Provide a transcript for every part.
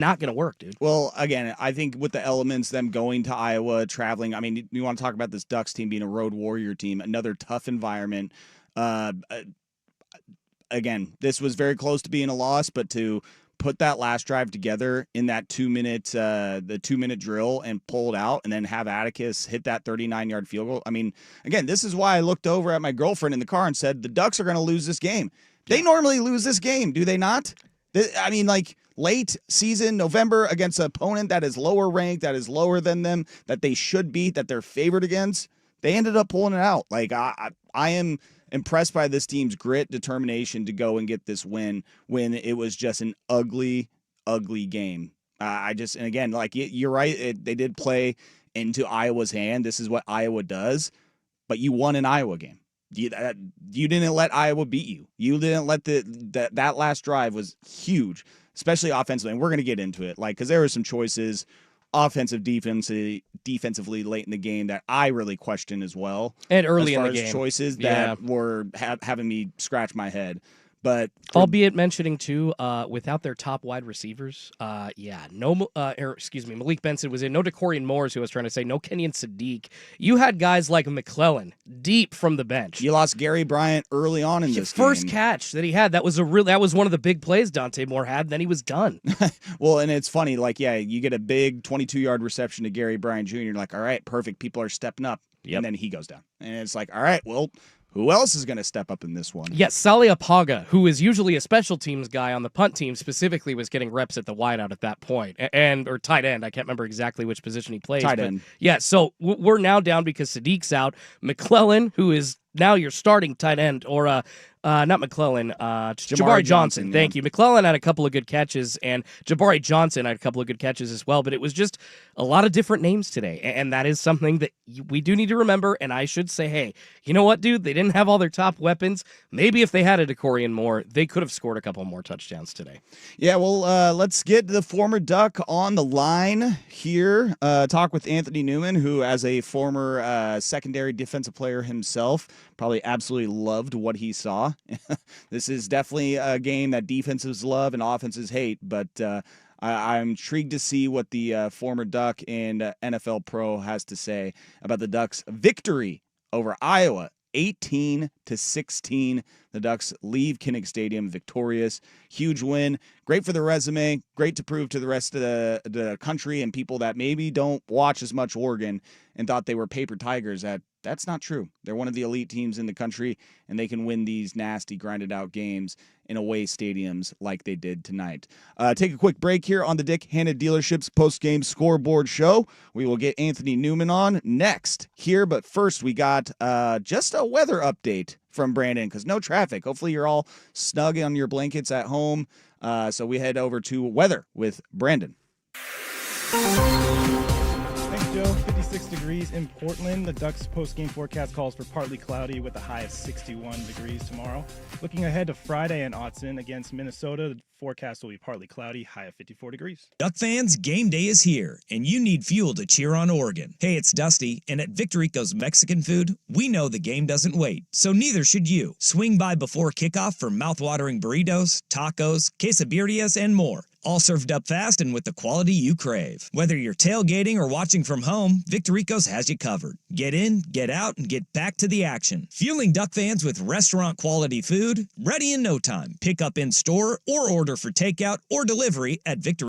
not going to work, dude. Well, again, I think with the elements, them going to Iowa, traveling. I mean, you want to talk about this Ducks team being a road warrior team, another tough environment. Uh, Again, this was very close to being a loss, but to put that last drive together in that 2 minute, the 2 minute drill and pull it out, and then have Atticus hit that 39-yard field goal. I mean, again, this is why I looked over at my girlfriend in the car and said the Ducks are going to lose this game. They normally lose this game, do they not? I mean, like late season, November, against an opponent that is lower ranked, that is lower than them, that they should beat, that they're favored against. They ended up pulling it out. Like I am impressed by this team's grit, determination to go and get this win when it was just an ugly, ugly game. And again, like you're right, they did play into Iowa's hand. This is what Iowa does, but you won an Iowa game. You didn't let Iowa beat you. You didn't let that last drive was huge, especially offensively. And we're going to get into it, like, because there were some choices, defensively late in the game that I really question as well, and early as far in the as game, choices that were having me scratch my head. But albeit mentioning too, without their top wide receivers, Malik Benson was in, no DeCorian Moores, who I was trying to say, no Kenyon Sadiq. You had guys like McClellan deep from the bench. You lost Gary Bryant early on in this first game. catch that he had, that was one of the big plays Dante Moore had. Then he was done. Well, and it's funny, like, yeah, you get a big 22-yard reception to Gary Bryant Jr. You're like, all right, perfect. People are stepping up, and then he goes down, and it's like, all right, well, who else is going to step up in this one? Yes, Sally Apaga, who is usually a special teams guy on the punt team, specifically was getting reps at the wideout at that point, or tight end. I can't remember exactly which position he plays. Tight end. Yeah, so we're now down because Sadiq's out. McClellan, who is now your starting tight end, or not McClellan, Jabari Johnson. Thank you. McClellan had a couple of good catches, and Jabari Johnson had a couple of good catches as well, but it was just a lot of different names today, and that is something that we do need to remember, and I should say, hey, you know what, dude? They didn't have all their top weapons. Maybe if they had a DeCorian Moore, they could have scored a couple more touchdowns today. Yeah, well, let's get the former Duck on the line here. Talk with Anthony Newman, who, as a former secondary defensive player himself, probably absolutely loved what he saw. This is definitely a game that defenses love and offenses hate, but I'm intrigued to see what the former Duck and NFL pro has to say about the Ducks' victory over Iowa. 18-16. The Ducks leave Kinnick Stadium victorious. Huge win. Great for the resume. Great to prove to the rest of the country and people that maybe don't watch as much Oregon and thought they were paper tigers. That's not true. They're one of the elite teams in the country, and they can win these nasty, grinded-out games in away stadiums like they did tonight. Take a quick break here on the Dick Hanna Dealerships post-game scoreboard show. We will get Anthony Newman on next here, but first we got just a weather update from Brandon, because no traffic. Hopefully you're all snug on your blankets at home. So we head over to weather with Brandon. Thanks, Joe. 56 degrees in Portland. The Ducks post-game forecast calls for partly cloudy with a high of 61 degrees tomorrow. Looking ahead to Friday in Autzen against Minnesota, the forecast will be partly cloudy, high of 54 degrees. Duck fans, game day is here, and you need fuel to cheer on Oregon. Hey, it's Dusty, and at Victorico's Mexican Food, we know the game doesn't wait, so neither should you. Swing by before kickoff for mouth-watering burritos, tacos, quesadillas, and more. All served up fast and with the quality you crave. Whether you're tailgating or watching from home, Victorico's has you covered. Get in, get out, and get back to the action. Fueling Duck fans with restaurant-quality food, ready in no time. Pick up in-store or order for takeout or delivery at Victorico's.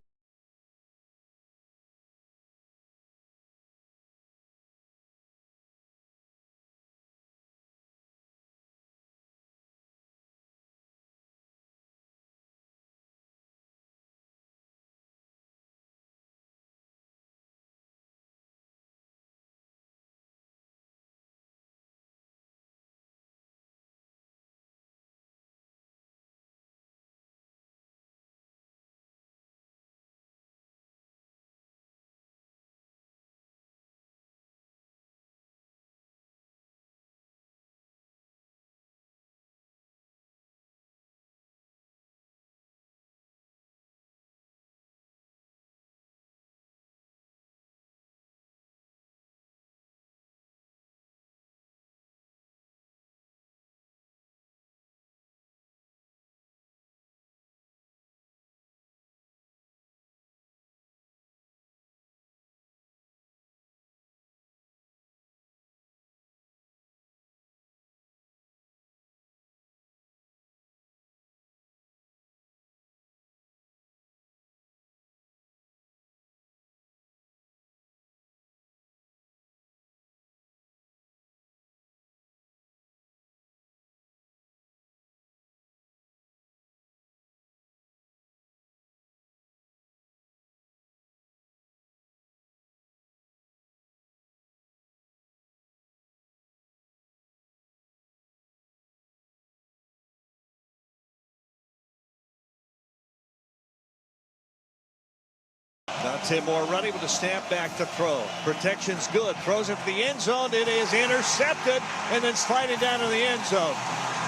Dante Moore running with a snap back to throw. Protection's good. Throws it to the end zone. It is intercepted and then sliding down in the end zone.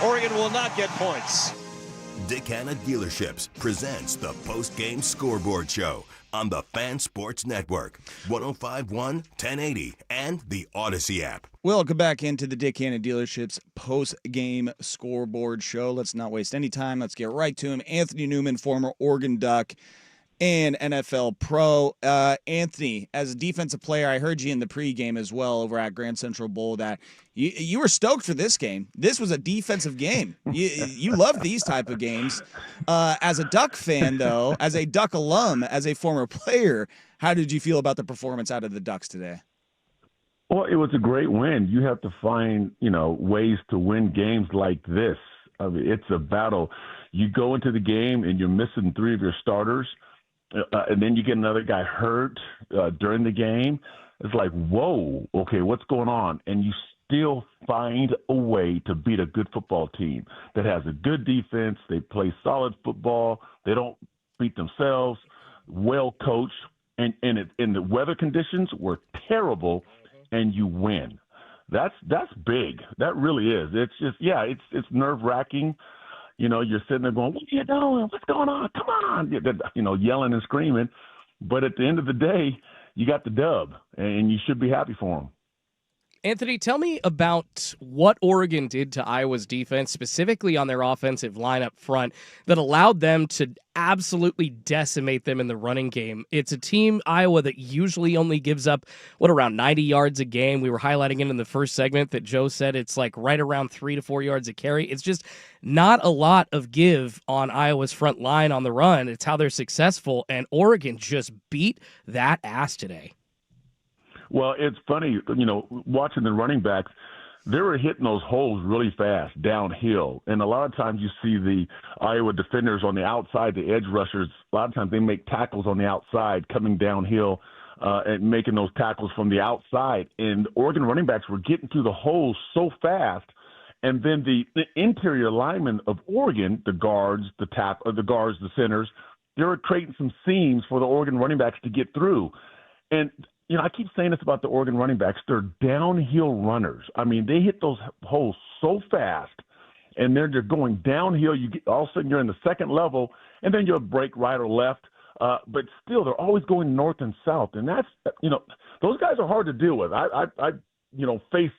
Oregon will not get points. Dick Hanna Dealerships presents the Postgame Scoreboard Show on the Fan Sports Network, 105.1, 1080, and the Odyssey app. Welcome back into the Dick Hanna Dealerships post-game scoreboard show. Let's not waste any time. Let's get right to him. Anthony Newman, former Oregon Duck and NFL pro. Anthony, as a defensive player, I heard you in the pregame as well over at Grand Central Bowl that you were stoked for this game. This was a defensive game. You love these type of games. As a Duck fan, though, as a Duck alum, as a former player, how did you feel about the performance out of the Ducks today? Well, it was a great win. You have to find, ways to win games like this. I mean, it's a battle. You go into the game and you're missing 3 of your starters. And then you get another guy hurt during the game. It's like, whoa, okay, what's going on? And you still find a way to beat a good football team that has a good defense. They play solid football. They don't beat themselves. Well coached. And the weather conditions were terrible, and you win. That's big. That really is. It's just, it's nerve-wracking. You're sitting there going, what are you doing? What's going on? Come on. Yelling and screaming. But at the end of the day, you got the dub, and you should be happy for them. Anthony, tell me about what Oregon did to Iowa's defense, specifically on their offensive line up front, that allowed them to absolutely decimate them in the running game. It's a team, Iowa, that usually only gives up, around 90 yards a game. We were highlighting it in the first segment that Joe said it's like right around 3 to 4 yards a carry. It's just not a lot of give on Iowa's front line on the run. It's how they're successful, and Oregon just beat that ass today. Well, it's funny, watching the running backs, they were hitting those holes really fast downhill. And a lot of times you see the Iowa defenders on the outside, the edge rushers, a lot of times they make tackles on the outside coming downhill and making those tackles from the outside. And Oregon running backs were getting through the holes so fast. And then the interior linemen of Oregon, the guards, the centers, they were creating some seams for the Oregon running backs to get through. And I keep saying this about the Oregon running backs. They're downhill runners. I mean, they hit those holes so fast, and they're just going downhill. All of a sudden, you're in the second level, and then you'll break right or left. But still, they're always going north and south, and that's those guys are hard to deal with. I face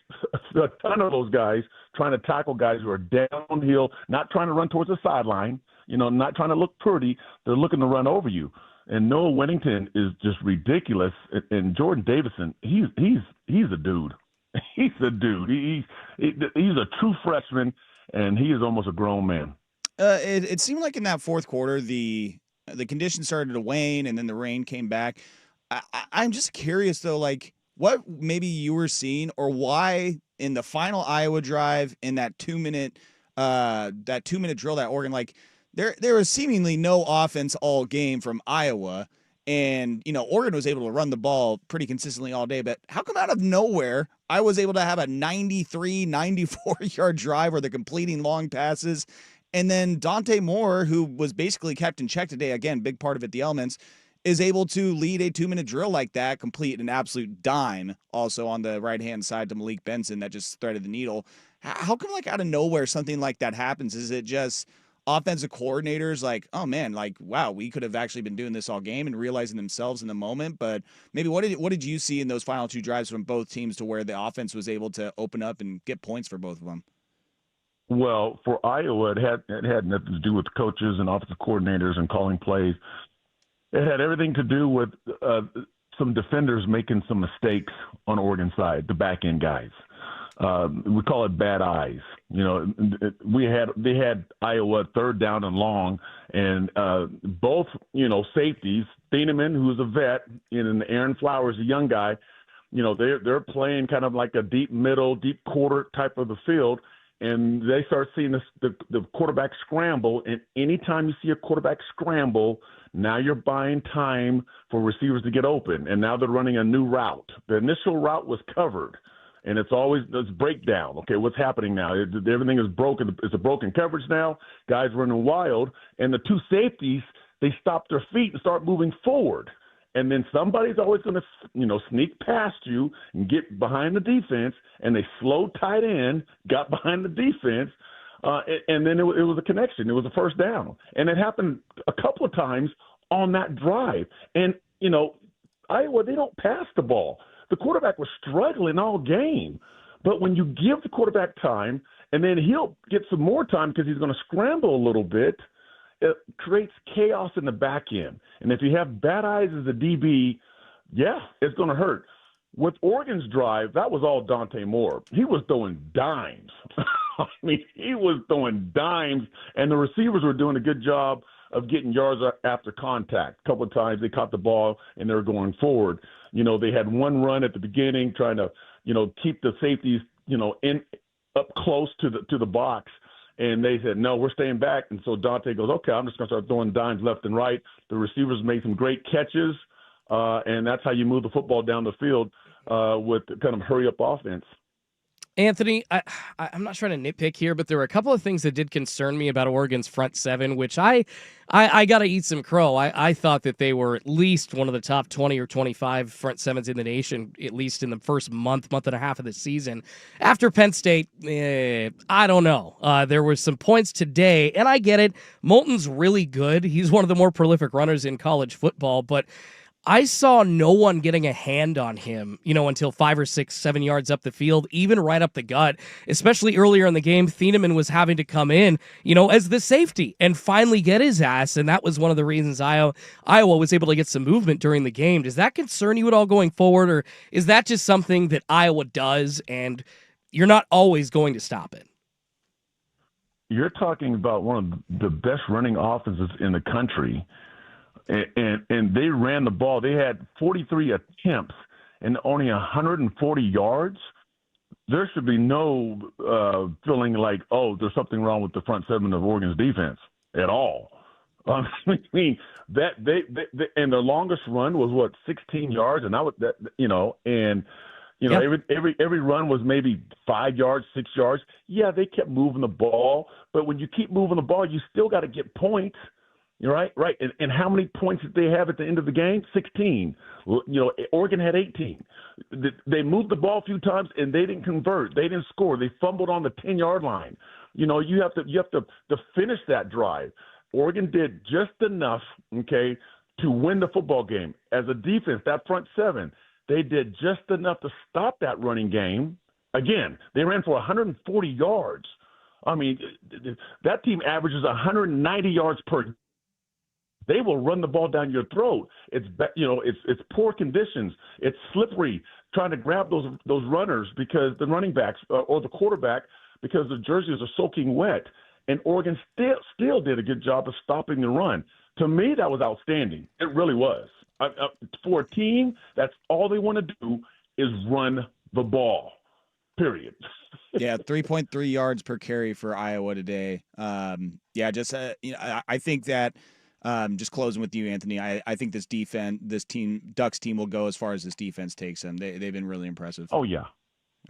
a ton of those guys trying to tackle guys who are downhill, not trying to run towards the sideline. Not trying to look pretty. They're looking to run over you. And Noah Whittington is just ridiculous. And Jordan Davison, he's a dude. He's a dude. He's a true freshman, and he is almost a grown man. It seemed like in that fourth quarter, the conditions started to wane, and then the rain came back. I'm just curious, though, like what maybe you were seeing, or why in the final Iowa drive in that 2-minute drill that Oregon, like, There was seemingly no offense all game from Iowa, and, Oregon was able to run the ball pretty consistently all day, but how come out of nowhere I was able to have a 93, 94-yard drive where they're completing long passes, and then Dante Moore, who was basically kept in check today, again, big part of it, the elements, is able to lead a 2-minute drill like that, complete an absolute dime also on the right-hand side to Malik Benson that just threaded the needle. How come, like, out of nowhere something like that happens? Is it just offensive coordinators like, oh man, like, wow, we could have actually been doing this all game and realizing themselves in the moment? But maybe what did you see in those final 2 drives from both teams to where the offense was able to open up and get points for both of them? Well, for Iowa, it had nothing to do with coaches and offensive coordinators and calling plays. It had everything to do with some defenders making some mistakes on Oregon side, the back end guys. We call it bad eyes. They had Iowa 3rd down and long, and both safeties, Thieneman, who's a vet, and Aaron Flowers, a young guy. They're playing kind of like a deep middle, deep quarter type of the field, and they start seeing the quarterback scramble. And anytime you see a quarterback scramble, now you're buying time for receivers to get open, and now they're running a new route. The initial route was covered. And it's always this breakdown. Okay, what's happening now? Everything is broken. It's a broken coverage now. Guys running wild. And the 2 safeties, they stop their feet and start moving forward. And then somebody's always going to, sneak past you and get behind the defense, and they slow tight end, got behind the defense, and then it was a connection. It was a first down. And it happened a couple of times on that drive. And, Iowa, they don't pass the ball. The quarterback was struggling all game. But when you give the quarterback time, and then he'll get some more time because he's going to scramble a little bit, it creates chaos in the back end. And if you have bad eyes as a DB, yeah, it's going to hurt. With Oregon's drive, that was all Dante Moore. He was throwing dimes. I mean, he was throwing dimes, and the receivers were doing a good job of getting yards after contact. A couple of times they caught the ball, and they were going forward. They had one run at the beginning trying to, keep the safeties, up close to the box. And they said, no, we're staying back. And so Dante goes, okay, I'm just going to start throwing dimes left and right. The receivers made some great catches, and that's how you move the football down the field with kind of hurry-up offense. Anthony, I'm not trying to nitpick here, but there were a couple of things that did concern me about Oregon's front seven, which I got to eat some crow. I thought that they were at least one of the top 20 or 25 front sevens in the nation, at least in the first month and a half of the season. After Penn State, I don't know. There were some points today, and I get it. Moulton's really good. He's one of the more prolific runners in college football, but I saw no one getting a hand on him, until 5 or 6, 7 yards up the field, even right up the gut, especially earlier in the game. Thieneman was having to come in, as the safety and finally get his ass. And that was one of the reasons Iowa was able to get some movement during the game. Does that concern you at all going forward? Or is that just something that Iowa does and you're not always going to stop it? You're talking about one of the best running offenses in the country. And they ran the ball. They had 43 attempts and only 140 yards. There should be no feeling like, oh, there's something wrong with the front seven of Oregon's defense at all. I mean, that they and their longest run was 16 yards, and that was that, every run was maybe 5 yards, 6 yards. Yeah, they kept moving the ball, but when you keep moving the ball, you still got to get points. You're right. And how many points did they have at the end of the game? 16. Oregon had 18. They moved the ball a few times and they didn't convert. They didn't score. They fumbled on the 10-yard line. You have to finish that drive. Oregon did just enough, okay, to win the football game. As a defense, that front seven, they did just enough to stop that running game. Again, they ran for 140 yards. I mean, that team averages 190 yards per. They will run the ball down your throat. It's poor conditions. It's slippery trying to grab those runners because the running backs or the quarterback because the jerseys are soaking wet. And Oregon still did a good job of stopping the run. To me, that was outstanding. It really was. For a team, that's all they want to do is run the ball. Period. Yeah, 3.3 yards per carry for Iowa today. I think that. Just closing with you, Anthony. I think this Ducks team will go as far as this defense takes them. They've been really impressive. Oh yeah,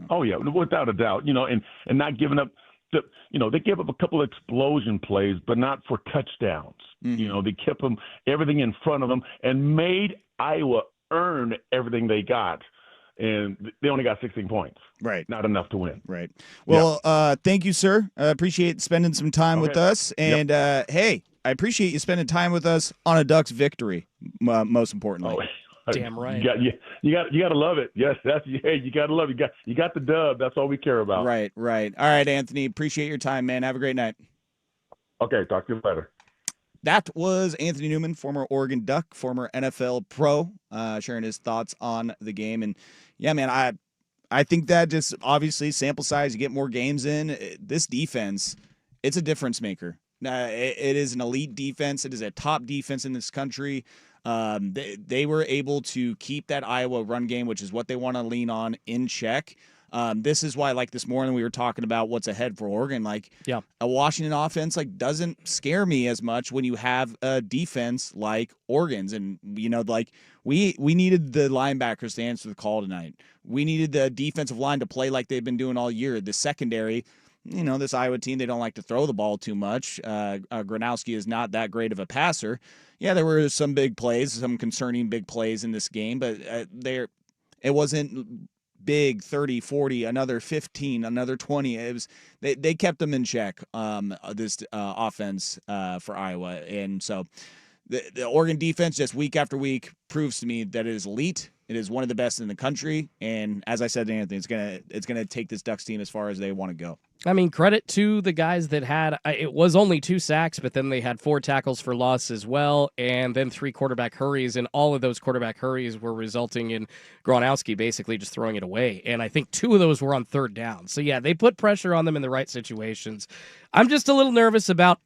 without a doubt. And not giving up. They gave up a couple of explosion plays, but not for touchdowns. Mm-hmm. They kept everything in front of them and made Iowa earn everything they got. And they only got 16 points. Right. Not enough to win. Right. Well, thank you, sir. I appreciate spending some time with us. And, hey, I appreciate you spending time with us on a Ducks victory, most importantly. Oh, damn right. You got to love it. Yes, you got to love it. You got the dub. That's all we care about. Right. All right, Anthony. Appreciate your time, man. Have a great night. Okay, talk to you later. That was Anthony Newman, former Oregon Duck, former NFL pro, sharing his thoughts on the game. And, yeah, man, I think that just obviously sample size, you get more games in. This defense, it's a difference maker. It is an elite defense. It is a top defense in this country. They were able to keep that Iowa run game, which is what they want to lean on, in check. This is why, like this morning, we were talking about what's ahead for Oregon. A Washington offense doesn't scare me as much when you have a defense like Oregon's. And we needed the linebackers to answer the call tonight. We needed the defensive line to play like they've been doing all year. The secondary, this Iowa team, they don't like to throw the ball too much. Gronowski is not that great of a passer. Yeah, there were some big plays, some concerning big plays in this game, but it wasn't big 30, 40, another 15, another 20. It was they kept them in check, this offense for Iowa. And so the Oregon defense just week after week proves to me that it is elite. It is one of the best in the country, and as I said to Anthony, it's gonna take this Ducks team as far as they want to go. I mean, credit to the guys that had, it was only 2 sacks, but then they had 4 tackles for loss as well, and then 3 quarterback hurries, and all of those quarterback hurries were resulting in Gronowski basically just throwing it away, and I think 2 of those were on 3rd down. So yeah, they put pressure on them in the right situations. I'm just a little nervous about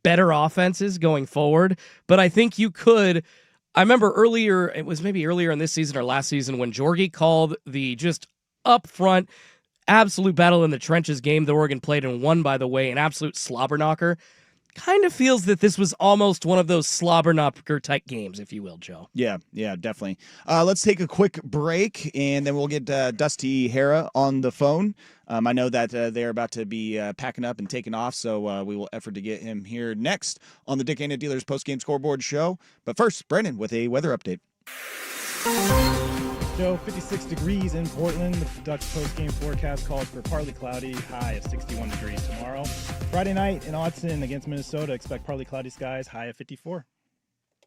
better offenses going forward, but I think you could. I remember earlier, it was maybe earlier in this season or last season, when Jorge called the just up front absolute battle in the trenches game that Oregon played and won, by the way, an absolute slobber knocker. Kind of feels that this was almost one of those slobber knocker type games, if you will, Joe. Yeah, definitely. Let's take a quick break, and then we'll get Dusty Hara on the phone. I know that they're about to be packing up and taking off, so we will effort to get him here next on the Dick Anna Dealers Postgame Scoreboard Show. But first, Brennan with a weather update. Joe, 56 degrees in Portland. The Ducks post-game forecast calls for partly cloudy, high of 61 degrees tomorrow. Friday night in Autzen against Minnesota, expect partly cloudy skies, high of 54.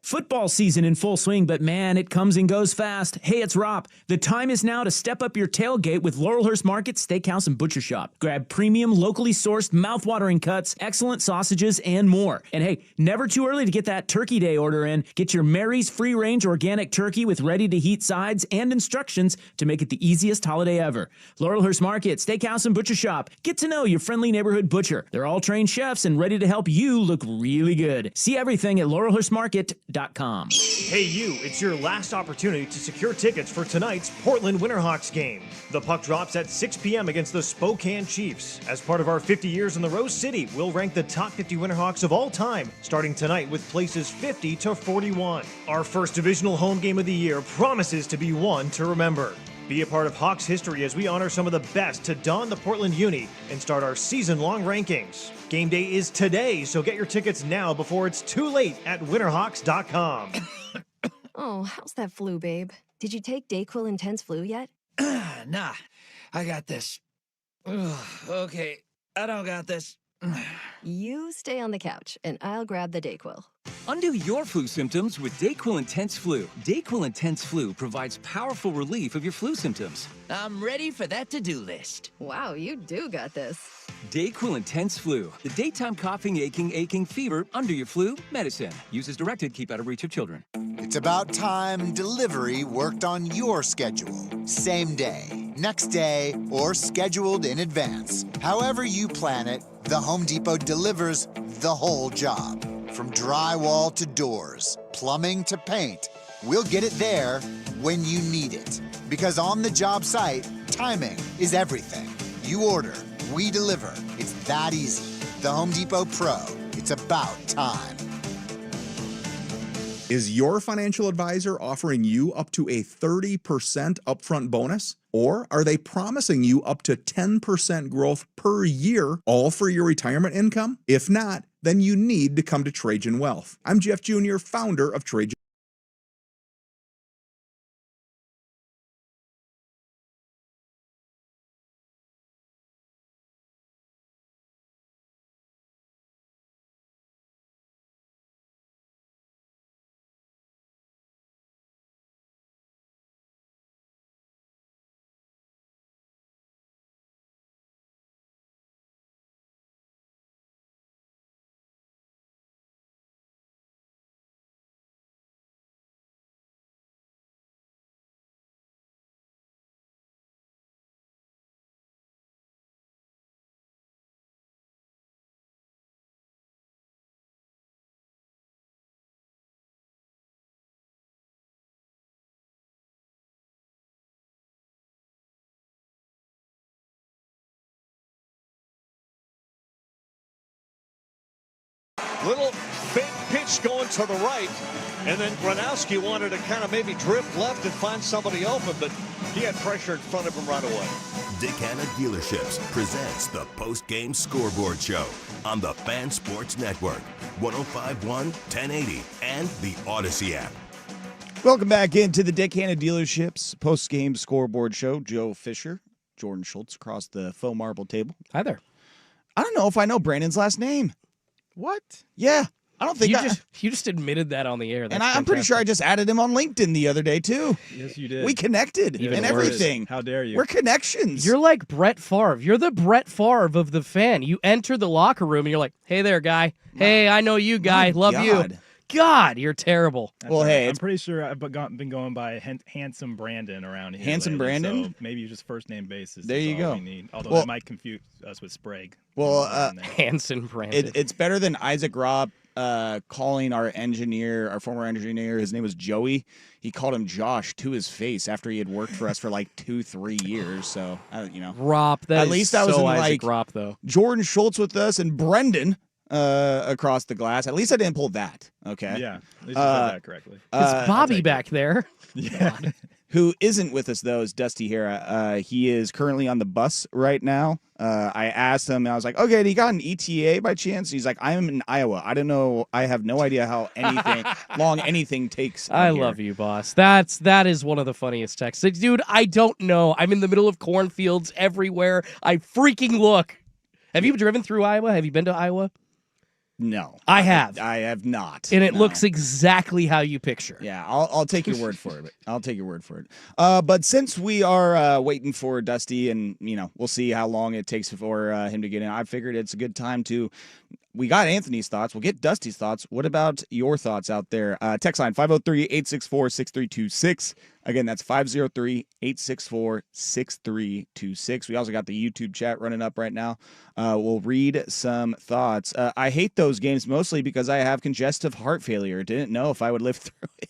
Football season in full swing, but man, it comes and goes fast. Hey, it's Rob. The time is now to step up your tailgate with Laurelhurst Market Steakhouse and Butcher Shop. Grab premium, locally sourced, mouth-watering cuts, excellent sausages, and more. And hey, never too early to get that Turkey Day order in. Get your Mary's free-range organic turkey with ready-to-heat sides and instructions to make it the easiest holiday ever. Laurelhurst Market Steakhouse and Butcher Shop. Get to know your friendly neighborhood butcher. They're all trained chefs and ready to help you look really good. See everything at laurelhurstmarket.com. Hey you, it's your last opportunity to secure tickets for tonight's Portland Winterhawks game. The puck drops at 6 p.m. against the Spokane Chiefs. As part of our 50 years in the Rose City, we'll rank the top 50 Winterhawks of all time, starting tonight with places 50 to 41. Our first divisional home game of the year promises to be one to remember. Be a part of Hawks history as we honor some of the best to don the Portland Uni and start our season-long rankings. Game day is today, so get your tickets now before it's too late at winterhawks.com. Oh, how's that flu, babe? Did you take DayQuil Intense Flu yet? Nah, I got this. Ugh, okay, I don't got this. You stay on the couch, and I'll grab the DayQuil. Undo your flu symptoms with DayQuil Intense Flu. DayQuil Intense Flu provides powerful relief of your flu symptoms. I'm ready for that to-do list. Wow, you do got this. DayQuil Intense Flu. The daytime coughing, aching, fever, under your flu, medicine. Use as directed, keep out of reach of children. It's about time delivery worked on your schedule. Same day, next day, or scheduled in advance. However you plan it, the Home Depot delivers the whole job. From drywall to doors, plumbing to paint, we'll get it there when you need it. Because on the job site, timing is everything. You order, we deliver. It's that easy. The Home Depot Pro. It's about time. Is your financial advisor offering you up to a 30% upfront bonus? Or are they promising you up to 10% growth per year, all for your retirement income? If not, then you need to come to Trajan Wealth. I'm Jeff Jr., founder of Trajan. Little fake pitch going to the right, and then Gronowski wanted to kind of maybe drift left and find somebody open, but he had pressure in front of him right away. Dick Hanna Dealerships presents the Postgame Scoreboard Show on the Fan Sports Network, 105.1, 1080, and the Odyssey app. Welcome back into the Dick Hanna Dealerships Post-Game Scoreboard Show. Joe Fisher, Jordan Schultz across the faux marble table. Hi there. I don't know if I know Brandon's last name. What? Yeah. I don't think you just admitted that on the air. That's and I'm pretty sure I just added him on LinkedIn the other day, too. Yes, you did. We connected Even and worse. everything. How dare you? We're connections. You're like Brett Favre. You're the Brett Favre of the fan. You enter the locker room and you're like, hey there, guy. Hey, I know you, guy. Love you. God, you're terrible. That's well, right. hey, I'm pretty sure I've been going by Handsome Brandon around here. Handsome lately, Brandon? So maybe just first name basis. There you go. We need. Although Well- that might confuse us with Sprague. Well, Hanson Brandon. it's better than Isaac Robb calling our former engineer, his name was Joey. He called him Josh to his face after he had worked for us for like 2-3 years. So, Rop. At least I was in Isaac like Rop, though. Jordan Schultz with us and Brendan across the glass. At least I didn't pull that. Okay. Yeah, at least you said that correctly. Is Bobby back there? Yeah. Who isn't with us, though, is Dusty Hara. He is currently on the bus right now. I asked him, and I was like, okay, do you got an ETA by chance? He's like, I'm in Iowa. I don't know. I have no idea how long anything takes. I love you, boss. That is one of the funniest texts. Like, dude, I don't know. I'm in the middle of cornfields everywhere. I freaking look. Have you driven through Iowa? Have you been to Iowa? No. I have. I have not. And it No. looks exactly how you picture. Yeah, I'll take your word for it. I'll take your word for it. But since we are waiting for Dusty, and we'll see how long it takes for him to get in, I figured it's a good time to. We got Anthony's thoughts. We'll get Dusty's thoughts. What about your thoughts out there? Text line 503-864-6326. Again, that's 503-864-6326. We also got the YouTube chat running up right now. We'll read some thoughts. I hate those games mostly because I have congestive heart failure. Didn't know if I would live through it.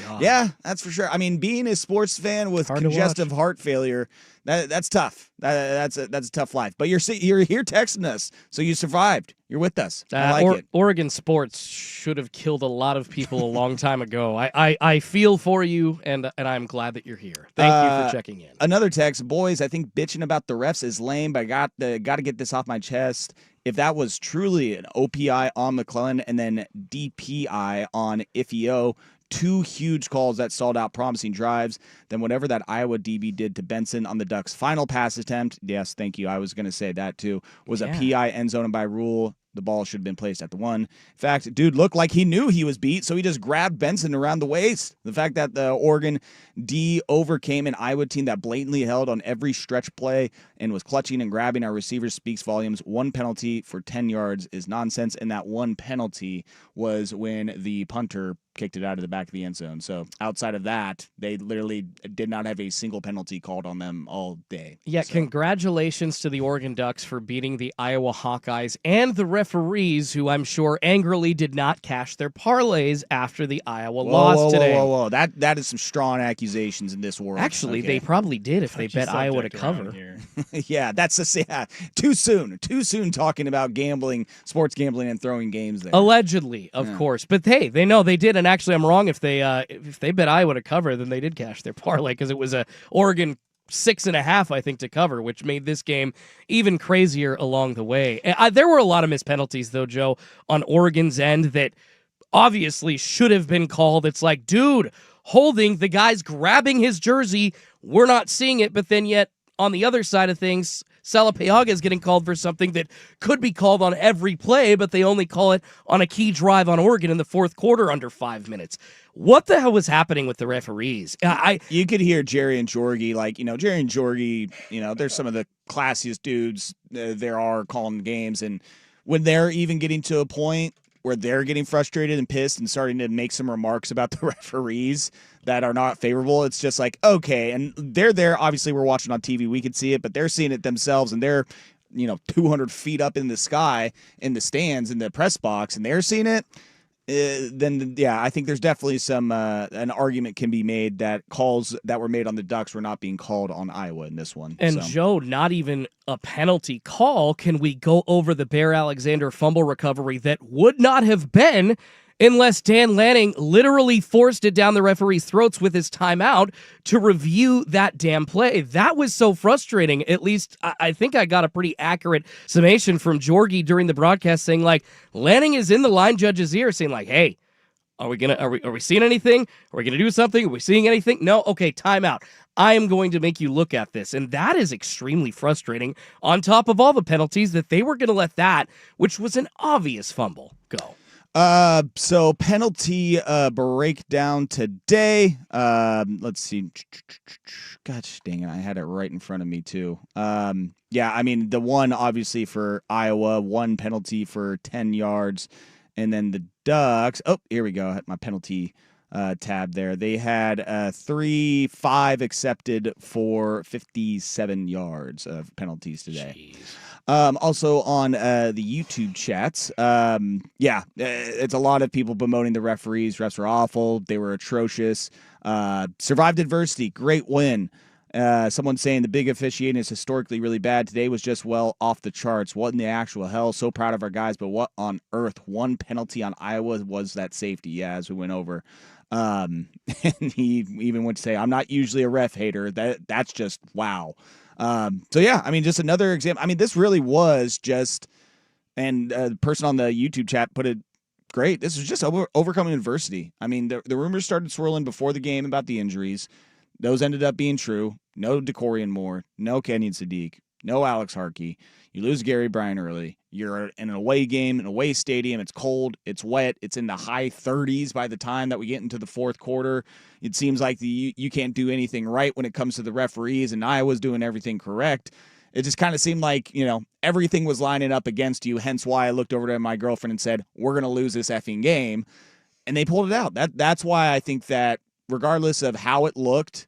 God. Yeah, that's for sure. I mean, being a sports fan with congestive heart failure, that's tough. That's a tough life. But you're here texting us, so you survived. You're with us. I like it. Oregon sports should have killed a lot of people a long time ago. I feel for you, and I'm glad that you're here. Thank you for checking in. Another text, boys. I think bitching about the refs is lame, but got to get this off my chest. If that was truly an OPI on McClellan and then DPI on Ifeo, two huge calls that stalled out promising drives, then whatever that Iowa DB did to Benson on the Ducks' final pass attempt, yes, thank you, I was going to say that too, was a PI end zone, and by rule, the ball should have been placed at the 1. In fact, dude looked like he knew he was beat, so he just grabbed Benson around the waist. The fact that the Oregon D overcame an Iowa team that blatantly held on every stretch play and was clutching and grabbing our receivers speaks volumes. 1 penalty for 10 yards is nonsense, and that 1 penalty was when the punter kicked it out of the back of the end zone. So outside of that, they literally did not have a single penalty called on them all day. Yeah, congratulations to the Oregon Ducks for beating the Iowa Hawkeyes and the referees, who I'm sure angrily did not cash their parlays after the Iowa loss today. Whoa. That is some strong accusations in this world. Actually, they probably did if they bet Iowa to cover. Yeah, too soon. Too soon talking about gambling, sports gambling, and throwing games there. Allegedly, of course. But hey, they know they did, and actually I'm wrong. If they bet Iowa to cover, then they did cash their parlay, because it was a Oregon 6.5, I think, to cover, which made this game even crazier along the way. There were a lot of missed penalties, though, Joe, on Oregon's end that obviously should have been called. It's like, dude, holding, the guy's grabbing his jersey. We're not seeing it, but then yet on the other side of things, Salapayaga is getting called for something that could be called on every play, but they only call it on a key drive on Oregon in the fourth quarter under 5 minutes. What the hell was happening with the referees? You could hear Jerry and Jorgie, Jerry and Jorgie, they're some of the classiest dudes there are calling games. And when they're even getting to a point where they're getting frustrated and pissed and starting to make some remarks about the referees that are not favorable, it's just like, okay. And they're there. Obviously, we're watching on TV. We can see it, but they're seeing it themselves, and they're 200 feet up in the sky in the stands in the press box, and they're seeing it. Then I think there's definitely some an argument can be made that calls that were made on the Ducks were not being called on Iowa in this one. And Joe, not even a penalty call. Can we go over the Bear Alexander fumble recovery that would not have been unless Dan Lanning literally forced it down the referee's throats with his timeout to review that damn play. That was so frustrating. At least I think I got a pretty accurate summation from Jorgie during the broadcast saying, like, Lanning is in the line judge's ear saying, like, hey, are we seeing anything? Are we gonna do something? Are we seeing anything? No? Okay, timeout. I am going to make you look at this. And that is extremely frustrating on top of all the penalties that they were going to let that, which was an obvious fumble, go. So penalty breakdown today. Let's see. Gosh dang it, I had it right in front of me too. Yeah, I mean the one obviously for Iowa, one penalty for 10 yards, and then the Ducks. Oh, here we go. I had my penalty tab there. They had 3-5 accepted for 57 yards of penalties today. Also on the YouTube chats, it's a lot of people bemoaning the referees. Refs were awful. They were atrocious. Survived adversity. Great win. Someone saying the big officiating is historically really bad. Today was just well off the charts. What in the actual hell? So proud of our guys, but what on earth? One penalty on Iowa was that safety. Yeah, as we went over. And he even went to say, I'm not usually a ref hater. That's just wow. So yeah, I mean, just another example. I mean, this really was just, and the person on the YouTube chat put it great. This was just overcoming adversity. I mean, the rumors started swirling before the game about the injuries. Those ended up being true. No DeCorian Moore, no Kenyon Sadiq, no Alex Harkey. You lose Gary Bryan early. You're in an away game, an away stadium. It's cold. It's wet. It's in the high 30s by the time that we get into the fourth quarter. It seems like you can't do anything right when it comes to the referees, and Iowa's doing everything correct. It just kind of seemed like, everything was lining up against you, hence why I looked over to my girlfriend and said, we're going to lose this effing game. And they pulled it out. That's why I think that regardless of how it looked,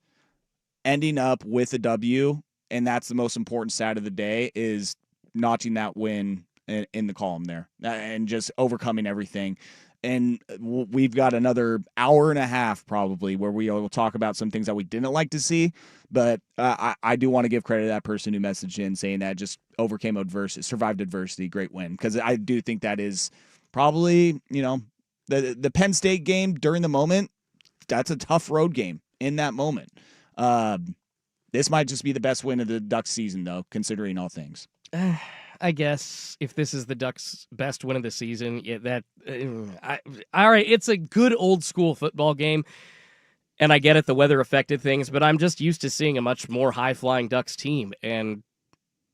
ending up with a W, and that's the most important stat of the day, is notching that win in the column there and just overcoming everything. And we've got another hour and a half probably where we will talk about some things that we didn't like to see. But I do want to give credit to that person who messaged in saying that just overcame adversity, survived adversity, great win. Because I do think that is probably, the Penn State game during the moment, that's a tough road game in that moment. This might just be the best win of the Ducks season, though, considering all things. I guess if this is the Ducks' best win of the season, all right, it's a good old school football game, and I get it, the weather affected things, but I'm just used to seeing a much more high-flying Ducks team, and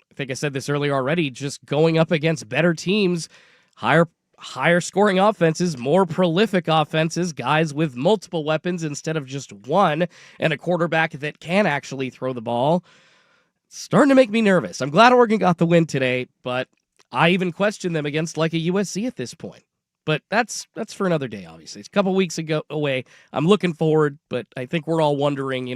I think I said this earlier already, just going up against better teams, higher scoring offenses, more prolific offenses, guys with multiple weapons instead of just one, and a quarterback that can actually throw the ball. Starting to make me nervous. I'm glad Oregon got the win today, but I even question them against like a USC at this point. But that's for another day, obviously. It's a couple weeks away. I'm looking forward, but I think we're all wondering,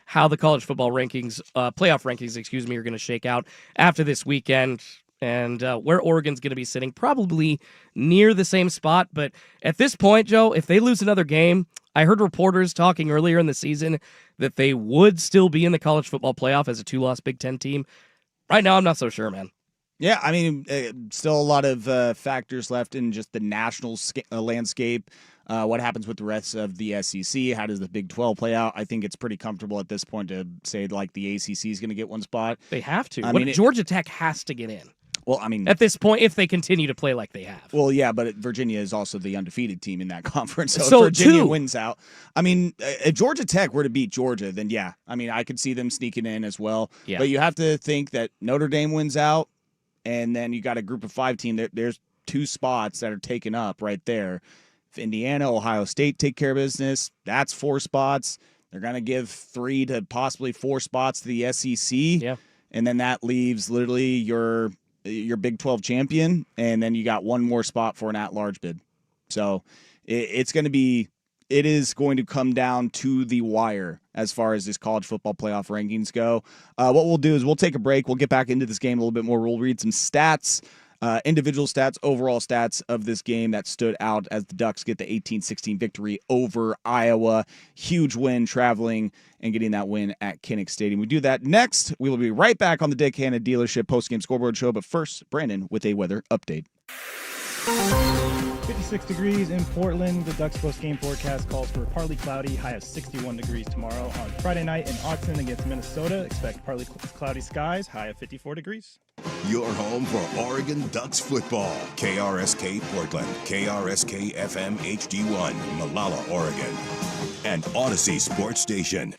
how the college football rankings, playoff rankings, are going to shake out after this weekend. And where Oregon's going to be sitting, probably near the same spot. But at this point, Joe, if they lose another game, I heard reporters talking earlier in the season that they would still be in the college football playoff as a 2-loss Big Ten team. Right now, I'm not so sure, man. Yeah, I mean, still a lot of factors left in just the national landscape. What happens with the rest of the SEC? How does the Big 12 play out? I think it's pretty comfortable at this point to say, like, the ACC is going to get one spot. They have to. Georgia Tech has to get in. Well, I mean, at this point, if they continue to play like they have. Well, yeah, but Virginia is also the undefeated team in that conference. So if Virginia wins out, I mean, if Georgia Tech were to beat Georgia, then yeah, I mean, I could see them sneaking in as well. Yeah. But you have to think that Notre Dame wins out, and then you got a group of 5 team. There's 2 spots that are taken up right there. If Indiana, Ohio State take care of business, that's 4 spots. They're going to give 3 to possibly 4 spots to the SEC. Yeah. And then that leaves literally your Big 12 champion, and then you got one more spot for an at-large bid. So it is going to come down to the wire as far as this college football playoff rankings go. What we'll do is we'll take a break. We'll get back into this game a little bit more. We'll read some stats, individual stats, overall stats of this game that stood out as the Ducks get the 18-16 victory over Iowa. Huge win traveling and getting that win at Kinnick Stadium. We do that next. We will be right back on the Dick Hanna Dealership postgame scoreboard show. But first, Brandon with a weather update. 56 degrees in Portland. The Ducks post-game forecast calls for partly cloudy, high of 61 degrees tomorrow. On Friday night in Autzen against Minnesota, expect partly cloudy skies, high of 54 degrees. Your home for Oregon Ducks football. KRSK Portland, KRSK FM HD1, Malala, Oregon, and Odyssey Sports Station.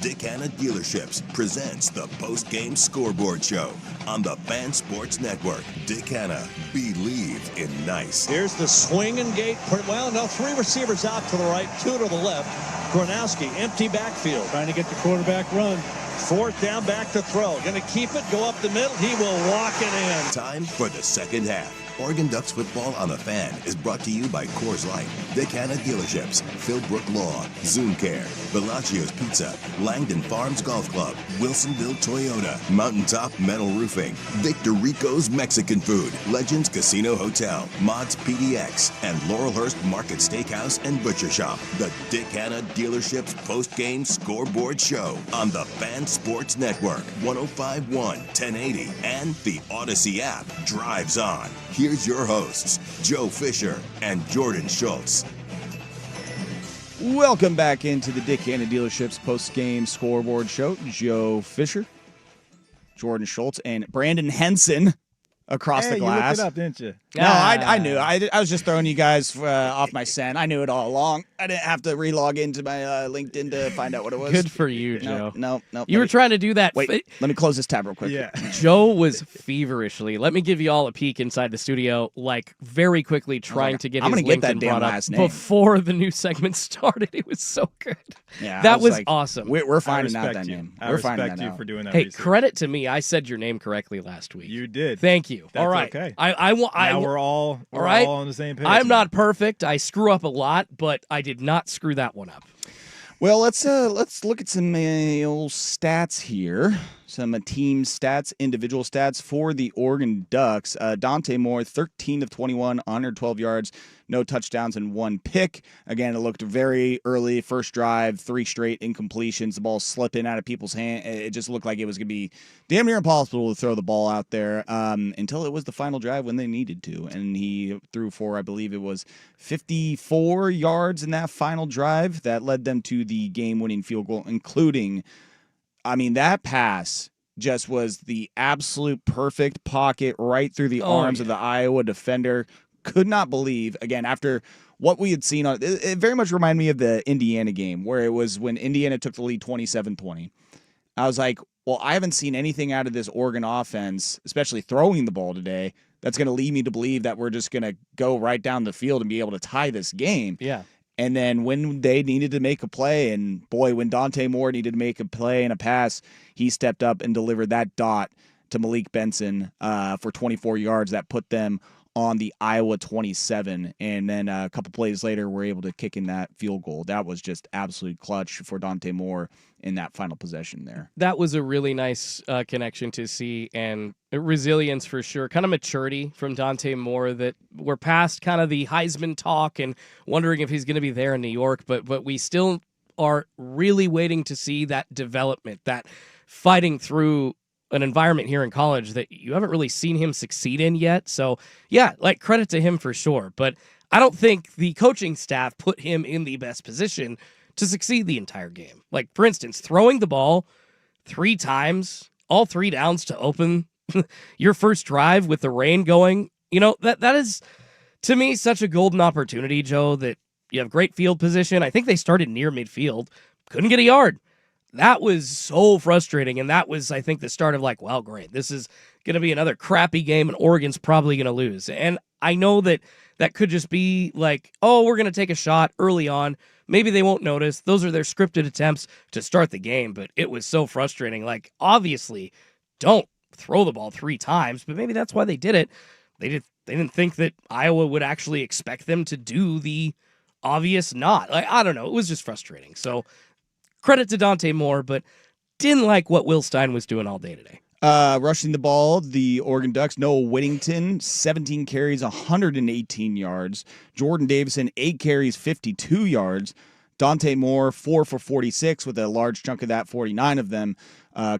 Dick Hanna Dealerships presents the Postgame Scoreboard Show on the Fan Sports Network. Dick Hanna, believe in nice. Here's the swing and gate. Well, no, 3 receivers out to the right, 2 to the left. Gronowski, empty backfield. Trying to get the quarterback run. 4th down, back to throw. Going to keep it, go up the middle. He will walk it in. Time for the second half. Oregon Ducks football on the Fan is brought to you by Coors Light, Dick Hanna Dealerships, Philbrook Law, Zoom Care, Bellagio's Pizza, Langdon Farms Golf Club, Wilsonville Toyota, Mountaintop Metal Roofing, Victor Rico's Mexican Food, Legends Casino Hotel, Mods PDX, and Laurelhurst Market Steakhouse and Butcher Shop. The Dick Hanna Dealerships post-game scoreboard show on the Fan Sports Network, 105.1, 1080, and the Odyssey app. Drives on. Here's your hosts, Joe Fisher and Jordan Schultz. Welcome back into the Dick Hanna Dealerships post-game scoreboard show. Joe Fisher, Jordan Schultz, and Brandon Henson across the glass. You looked it up, didn't you? No, I knew. I was just throwing you guys off my scent. I knew it all along. I didn't have to relog into my LinkedIn to find out what it was. Good for you, Joe. No. You were trying to do that. Wait, let me close this tab real quick. Yeah. Joe was feverishly. Let me give you all a peek inside the studio, like very quickly trying to get I'm his gonna get that LinkedIn damn brought up last name. before the new segment started. It was so good. Yeah, that was like, awesome. We're finding out that you. name. I We're finding respect that you out. for doing that. Hey, research. credit to me. I said your name correctly last week. You did. Thank you. That's all right. okay. Now we're all all right. all on the same page. I'm now. not perfect. I screw up a lot, but I did not screw that one up. Well, let's look at some old stats here. Some team stats, individual stats for the Oregon Ducks. Dante Moore, 13 of 21, 112 yards, no touchdowns, and 1 pick. Again, it looked very early. First drive, 3 straight incompletions. The ball slipping out of people's hand. It just looked like it was going to be damn near impossible to throw the ball out there until it was the final drive when they needed to. And he threw for, I believe it was 54 yards in that final drive that led them to the game-winning field goal, including, I mean, that pass just was the absolute perfect pocket right through the arms of the Iowa defender. Could not believe, again, after what we had seen, it very much reminded me of the Indiana game where it was when Indiana took the lead 27-20. I was like, well, I haven't seen anything out of this Oregon offense, especially throwing the ball today, that's going to lead me to believe that we're just going to go right down the field and be able to tie this game. Yeah. And then when they needed to make a play, and boy, when Dante Moore needed to make a play and a pass, he stepped up and delivered that dot to Malik Benson for 24 yards. That put them on the Iowa 27. And then a couple plays later, we're able to kick in that field goal. That was just absolute clutch for Dante Moore in that final possession there. That was a really nice connection to see, and resilience for sure. Kind of maturity from Dante Moore, that we're past kind of the Heisman talk and wondering if he's going to be there in New York, but we still are really waiting to see that development, that fighting through an environment here in college that you haven't really seen him succeed in yet. So yeah, like credit to him for sure. But I don't think the coaching staff put him in the best position to succeed the entire game. Like, for instance, throwing the ball 3 times, all 3 downs to open your first drive with the rain going, you know, that is, to me, such a golden opportunity, Joe, that you have great field position. I think they started near midfield, couldn't get a yard. That was so frustrating, and that was, I think, the start of like, well, great, this is going to be another crappy game, and Oregon's probably going to lose. And I know that could just be like, oh, we're going to take a shot early on. Maybe they won't notice. Those are their scripted attempts to start the game, but it was so frustrating. Like, obviously, don't throw the ball 3 times, but maybe that's why they did it. They didn't think that Iowa would actually expect them to do the obvious not. Like, I don't know. It was just frustrating. So credit to Dante Moore, but didn't like what Will Stein was doing all day today. Rushing the ball, the Oregon Ducks, Noah Whittington, 17 carries, 118 yards. Jordan Davison, 8 carries, 52 yards. Dante Moore, 4 for 46, with a large chunk of that, 49 of them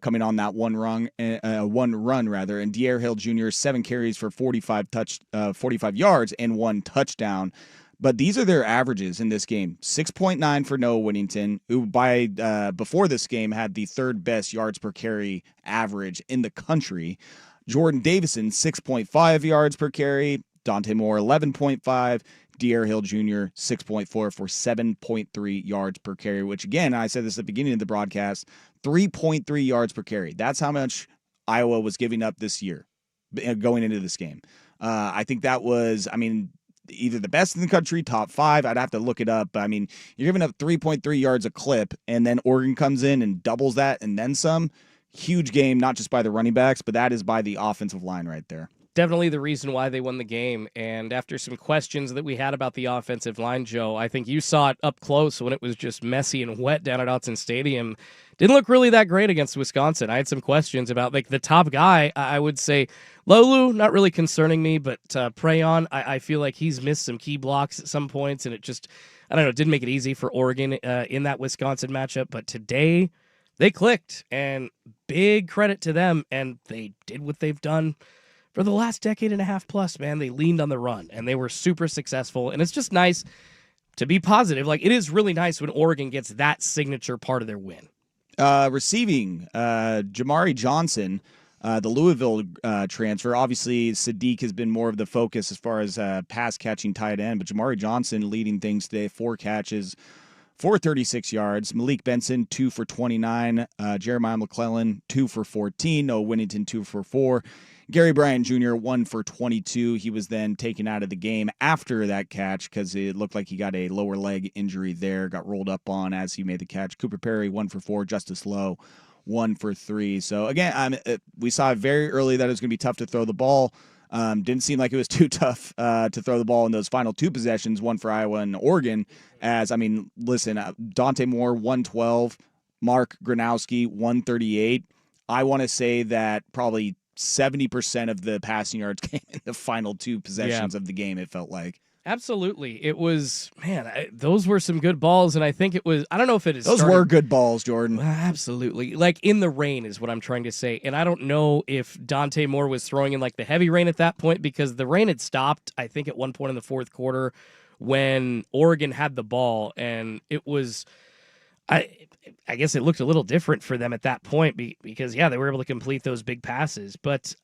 coming on that one run, and De'Aaron Hill Jr., 7 carries for 45 yards and 1 touchdown. But these are their averages in this game. 6.9 for Noah Whittington, who before this game had the 3rd best yards per carry average in the country. Jordan Davison, 6.5 yards per carry. Dante Moore, 11.5. De'Aaron Hill Jr., 6.4 for 7.3 yards per carry, which, again, I said this at the beginning of the broadcast, 3.3 yards per carry. That's how much Iowa was giving up this year going into this game. I think that was, either the best in the country, top 5. I'd have to look it up. But, you're giving up 3.3 yards a clip, and then Oregon comes in and doubles that and then some. Huge game, not just by the running backs, but that is by the offensive line right there. Definitely the reason why they won the game. And after some questions that we had about the offensive line, Joe, I think you saw it up close when it was just messy and wet down at Autzen Stadium. Didn't look really that great against Wisconsin. I had some questions about the top guy. I would say Lolu, not really concerning me, but Prayon, I feel like he's missed some key blocks at some points, and it just, didn't make it easy for Oregon in that Wisconsin matchup. But today, they clicked, and big credit to them, and they did what they've done for the last decade and a half plus, man. They leaned on the run, and they were super successful, and it's just nice to be positive. It is really nice when Oregon gets that signature part of their win. Receiving, Jamari Johnson, the Louisville transfer. Obviously, Sadiq has been more of the focus as far as pass-catching tight end, but Jamari Johnson leading things today, 4 catches, 436 yards. Malik Benson, 2 for 29. Jeremiah McClellan, 2 for 14. Noah Whittington, 2 for 4. Gary Bryant Jr., 1 for 22. He was then taken out of the game after that catch because it looked like he got a lower leg injury there, got rolled up on as he made the catch. Cooper Perry, 1 for 4. Justice Lowe, 1 for 3. So, again, we saw very early that it was going to be tough to throw the ball. Didn't seem like it was too tough to throw the ball in those final 2 possessions, one for Iowa and Oregon. Dante Moore, 112. Mark Gronowski, 138. I want to say that probably 70% of the passing yards came in the final 2 possessions of the game, it felt like. Absolutely. It was, those were some good balls, and I think it was, I don't know if it is. Those were good balls, Jordan. Absolutely. In the rain is what I'm trying to say. And I don't know if Dante Moore was throwing in the heavy rain at that point, because the rain had stopped, I think, at one point in the 4th quarter when Oregon had the ball, and it was, I guess it looked a little different for them at that point because, they were able to complete those big passes. But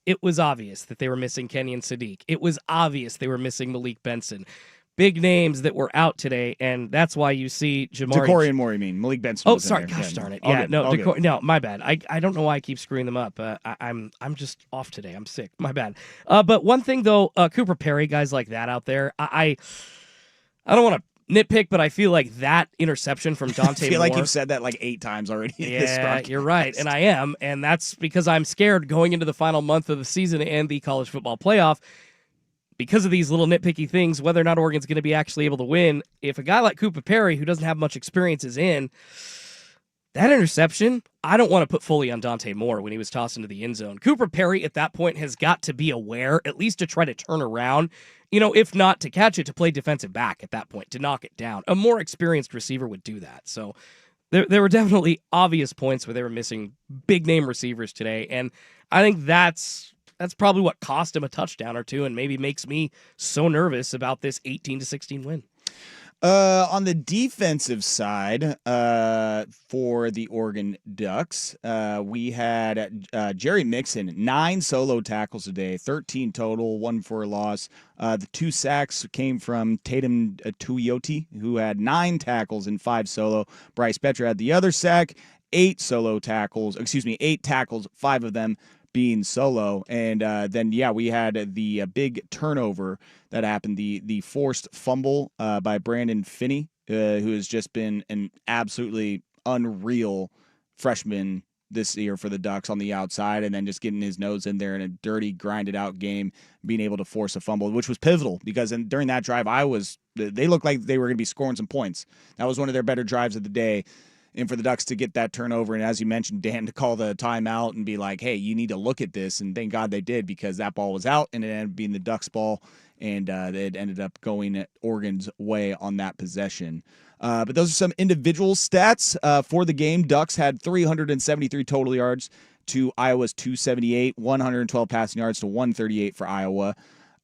it was obvious that they were missing Kenyon Sadiq. It was obvious they were missing Malik Benson. Big names that were out today, and that's why you see Jamari. Decorian Moore, you mean. Malik Benson. Oh, sorry. Gosh darn it. No, my bad. I don't know why I keep screwing them up. I'm just off today. I'm sick. My bad. But one thing, though, Cooper Perry, guys like that out there, I don't want to nitpick, but I feel like that interception from Dante Moore. I feel like you've said that 8 times already. Yeah, you're right, and I am, and that's because I'm scared going into the final month of the season and the college football playoff because of these little nitpicky things, whether or not Oregon's going to be actually able to win. If a guy like Cooper Perry, who doesn't have much experience, is in, that interception, I don't want to put fully on Dante Moore when he was tossed into the end zone. Cooper Perry at that point has got to be aware, at least to try to turn around, if not to catch it, to play defensive back at that point, to knock it down. A more experienced receiver would do that. So there were definitely obvious points where they were missing big-name receivers today, and I think that's probably what cost him a touchdown or 2 and maybe makes me so nervous about this 18-16 win. On the defensive side, for the Oregon Ducks, we had Jerry Mixon, 9 solo tackles today, 13 total, 1 for a loss. The 2 sacks came from Tatum Tuioti, who had 9 tackles and 5 solo. Bryce Petra had the other sack, 8 tackles, 5 of them being solo. And then we had the big turnover that happened, the forced fumble by Brandon Finney, who has just been an absolutely unreal freshman this year for the Ducks on the outside, and then just getting his nose in there in a dirty, grinded out game, being able to force a fumble, which was pivotal because during that drive, they looked like they were going to be scoring some points. That was one of their better drives of the day. And for the Ducks to get that turnover, and as you mentioned, Dan, to call the timeout and be like, hey, you need to look at this. And thank God they did, because that ball was out, and it ended up being the Ducks' ball. and it ended up going Oregon's way on that possession. But those are some individual stats for the game. Ducks had 373 total yards to Iowa's 278, 112 passing yards to 138 for Iowa.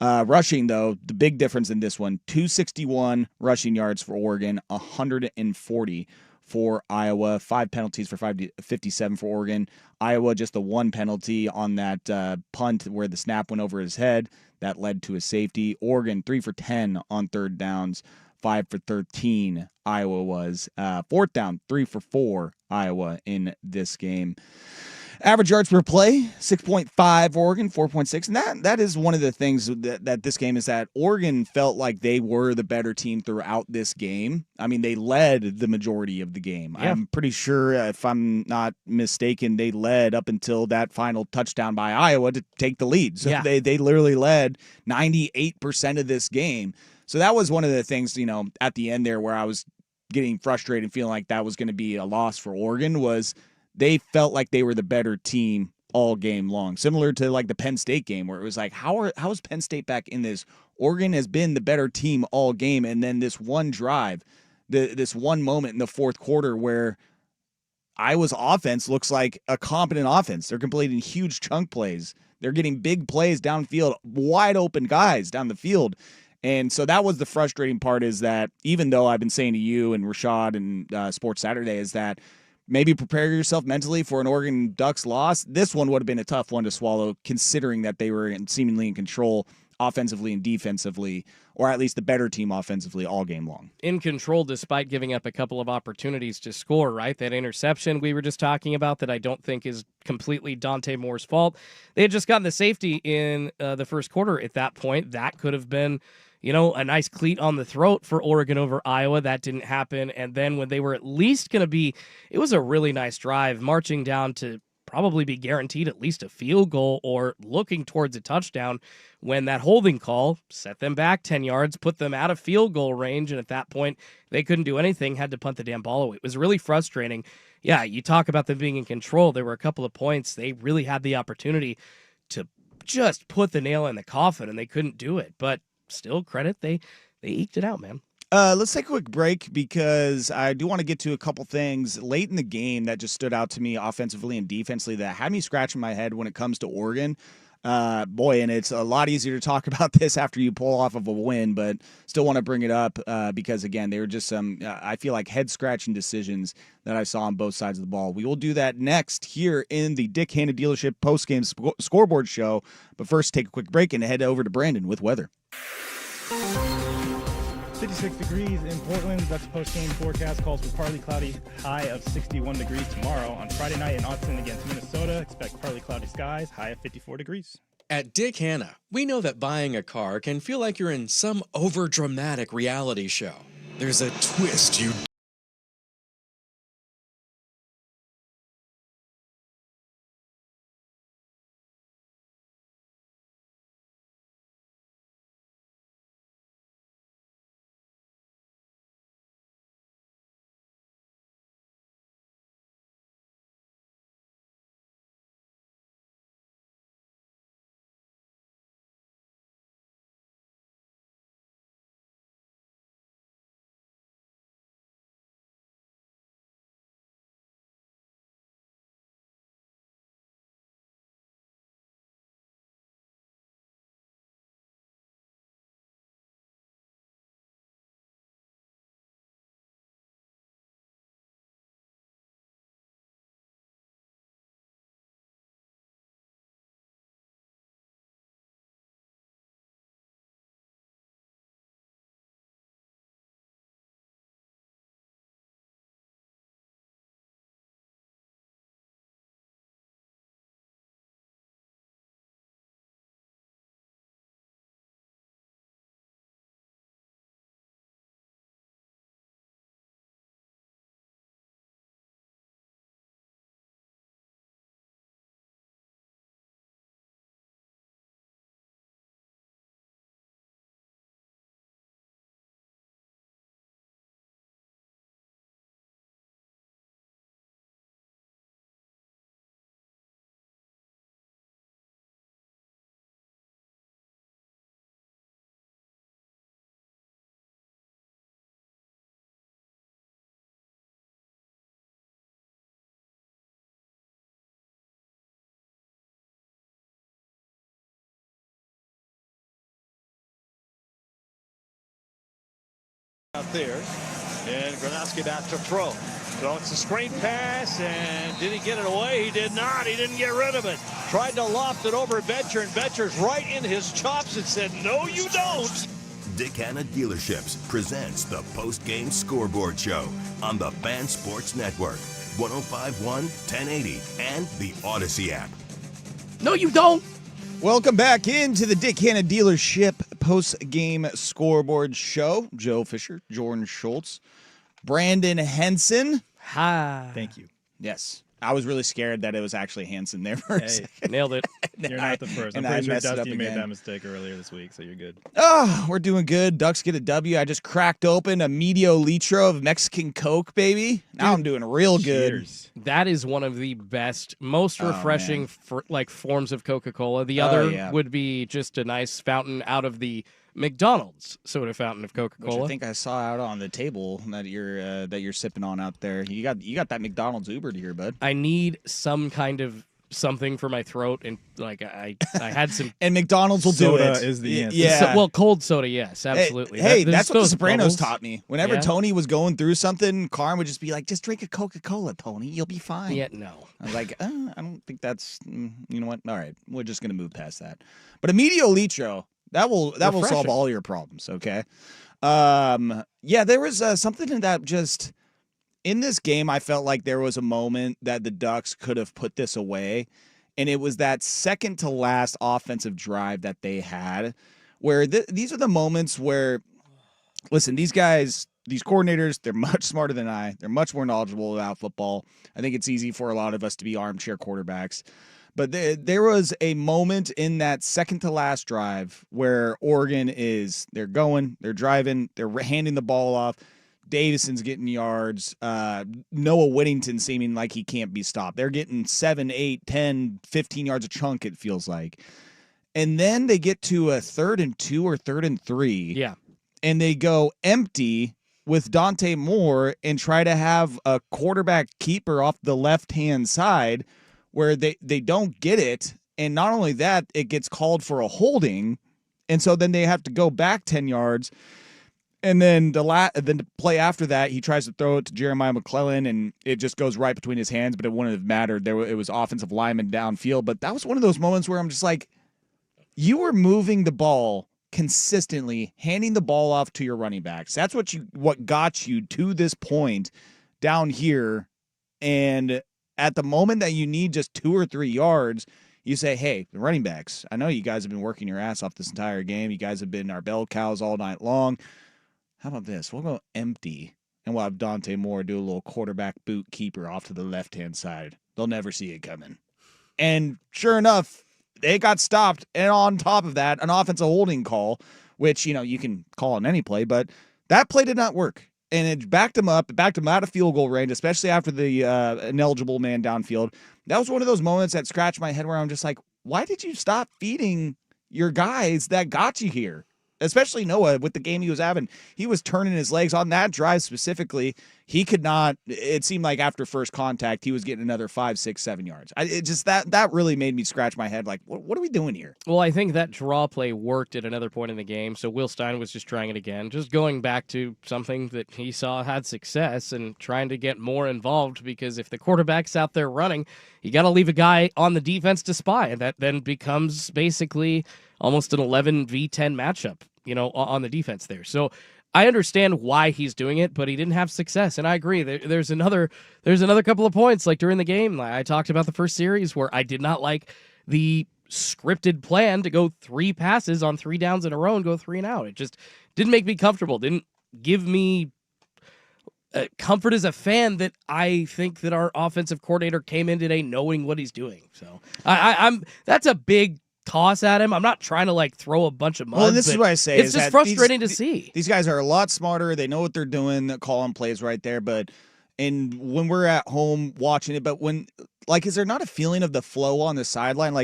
Rushing, though, the big difference in this one, 261 rushing yards for Oregon, 140 for Iowa, 5 penalties for 57 for Oregon. Iowa, just the 1 penalty on that punt where the snap went over his head. That led to a safety. Oregon, 3 for 10 on third downs, 5 for 13, Iowa was. Fourth down, 3 for 4, Iowa in this game. Average yards per play, 6.5 Oregon, 4.6. And that is one of the things that this game is that Oregon felt like they were the better team throughout this game. I mean, they led the majority of the game. Yeah. I'm pretty sure, if I'm not mistaken, they led up until that final touchdown by Iowa to take the lead. So they literally led 98% of this game. So that was one of the things, at the end there where I was getting frustrated and feeling like that was going to be a loss for Oregon was they felt like they were the better team all game long. Similar to like the Penn State game where it was like, how is Penn State back in this? Oregon has been the better team all game. And then this one drive, this one moment in the fourth quarter where Iowa's offense looks like a competent offense. They're completing huge chunk plays. They're getting big plays downfield, wide open guys down the field. And so that was the frustrating part is that even though I've been saying to you and Rashad and Sports Saturday is that maybe prepare yourself mentally for an Oregon Ducks loss. This one would have been a tough one to swallow considering that they were seemingly in control offensively and defensively, or at least the better team offensively all game long. In control despite giving up a couple of opportunities to score, right? That interception we were just talking about that I don't think is completely Dante Moore's fault. They had just gotten the safety in the first quarter at that point. That could have been a nice cleat on the throat for Oregon over Iowa. That didn't happen. And then when they were at least going to be, it was a really nice drive, marching down to probably be guaranteed at least a field goal or looking towards a touchdown when that holding call set them back 10 yards, put them out of field goal range. And at that point, they couldn't do anything, had to punt the damn ball away. It was really frustrating. Yeah, you talk about them being in control. There were a couple of points. They really had the opportunity to just put the nail in the coffin, and they couldn't do it. But still, credit, they eked it out, man. Let's take a quick break because I do want to get to a couple things late in the game that just stood out to me offensively and defensively that had me scratching my head when it comes to Oregon. And it's a lot easier to talk about this after you pull off of a win, but still want to bring it up because, again, they were just some, I feel like, head-scratching decisions that I saw on both sides of the ball. We will do that next here in the Dick Hanna Dealership postgame scoreboard show. But first, take a quick break and head over to Brandon with weather. 56 degrees in Portland. Ducks post-game forecast calls for partly cloudy, high of 61 degrees tomorrow. On Friday night in Autzen against Minnesota, expect partly cloudy skies, high of 54 degrees. At Dick Hanna, we know that buying a car can feel like you're in some overdramatic reality show. There's a twist you out there. And Gronowski back to throw. So it's a screen pass, and did he get it away? He did not. He didn't get rid of it. Tried to loft it over Betcher, and Betcher's right in his chops and said, no, you don't. Dick Hanna Dealerships presents the Postgame Scoreboard Show on the Fan Sports Network, 105.1, 1080, and the Odyssey app. No, you don't. Welcome back into the Dick Hanna Dealership post-game scoreboard show. Joe Fisher, Jordan Schultz, Brandon Henson. Hi. Thank you. Yes. I was really scared that it was actually Hanson there for a second. Nailed it. You're not the first. I'm pretty sure Dusty made that mistake earlier this week, so you're good. Oh, we're doing good. Ducks get a W. I just cracked open a medio litro of Mexican Coke, baby. Now I'm doing real good. Cheers. That is one of the best, most refreshing forms of Coca-Cola. The other would be just a nice fountain out of the McDonald's soda fountain of Coca-Cola. Which I think I saw out on the table that you're sipping on out there. You got that McDonald's Uber here, bud. I need some kind of something for my throat, and like I had some. And McDonald's will do it. Soda is the answer. Yeah. Well, cold soda, yes, absolutely. Hey, that's what The Sopranos bubbles. taught me. Whenever Tony was going through something, Carm would just be like, "Just drink a Coca-Cola, Tony. You'll be fine." Yeah, no. I was like, I don't think that's. You know what? All right, we're just gonna move past that. But a medio litro. That will solve all your problems, okay? There was something that just in this game I felt like there was a moment that the Ducks could have put this away, and it was that second to last offensive drive that they had where these are the moments where listen, these guys, these coordinators, they're much smarter than I. They're much more knowledgeable about football. I think it's easy for a lot of us to be armchair quarterbacks. But there was a moment in that second to last drive where Oregon they're going, they're driving, they're handing the ball off. Davison's getting yards. Noah Whittington seeming like he can't be stopped. They're getting 7, 8, 10, 15 yards a chunk, it feels like. And then they get to a 3rd and 2 or 3rd and 3. Yeah. And they go empty with Dante Moore and try to have a quarterback keeper off the left-hand side where they don't get it, and not only that, it gets called for a holding, and so then they have to go back 10 yards, and then the play after that, he tries to throw it to Jeremiah McClellan, and it just goes right between his hands, but it wouldn't have mattered. It was offensive lineman downfield, but that was one of those moments where I'm just like, you were moving the ball consistently, handing the ball off to your running backs. That's what got you to this point down here, and at the moment that you need just 2 or 3 yards, you say, hey, the running backs, I know you guys have been working your ass off this entire game. You guys have been our bell cows all night long. How about this? We'll go empty, and we'll have Dante Moore do a little quarterback boot keeper off to the left-hand side. They'll never see it coming. And sure enough, they got stopped, and on top of that, an offensive holding call, which, you can call on any play, but that play did not work. And it backed him up, backed him out of field goal range, especially after the ineligible man downfield. That was one of those moments that scratched my head where I'm just like, why did you stop feeding your guys that got you here? Especially Noah with the game he was having. He was turning his legs on that drive specifically. He could not, it seemed like after first contact, he was getting another 5, 6, 7 yards. That really made me scratch my head like, what are we doing here? Well, I think that draw play worked at another point in the game, so Will Stein was just trying it again, just going back to something that he saw had success and trying to get more involved, because if the quarterback's out there running, you got to leave a guy on the defense to spy, and that then becomes basically almost an 11v10 matchup, on the defense there. So I understand why he's doing it, but he didn't have success. And I agree. There's another couple of points, like during the game, I talked about the first series where I did not like the scripted plan to go 3 passes on 3 downs in a row and go 3 and out. It just didn't make me comfortable. Didn't give me comfort as a fan that I think that our offensive coordinator came in today knowing what he's doing. So I'm that's a big toss at him. I'm not trying to throw a bunch of mud. Well, this is what I say. It's just frustrating to see. These guys are a lot smarter. They know what they're doing. They're calling plays right there. And when we're at home watching it, is there not a feeling of the flow on the sideline?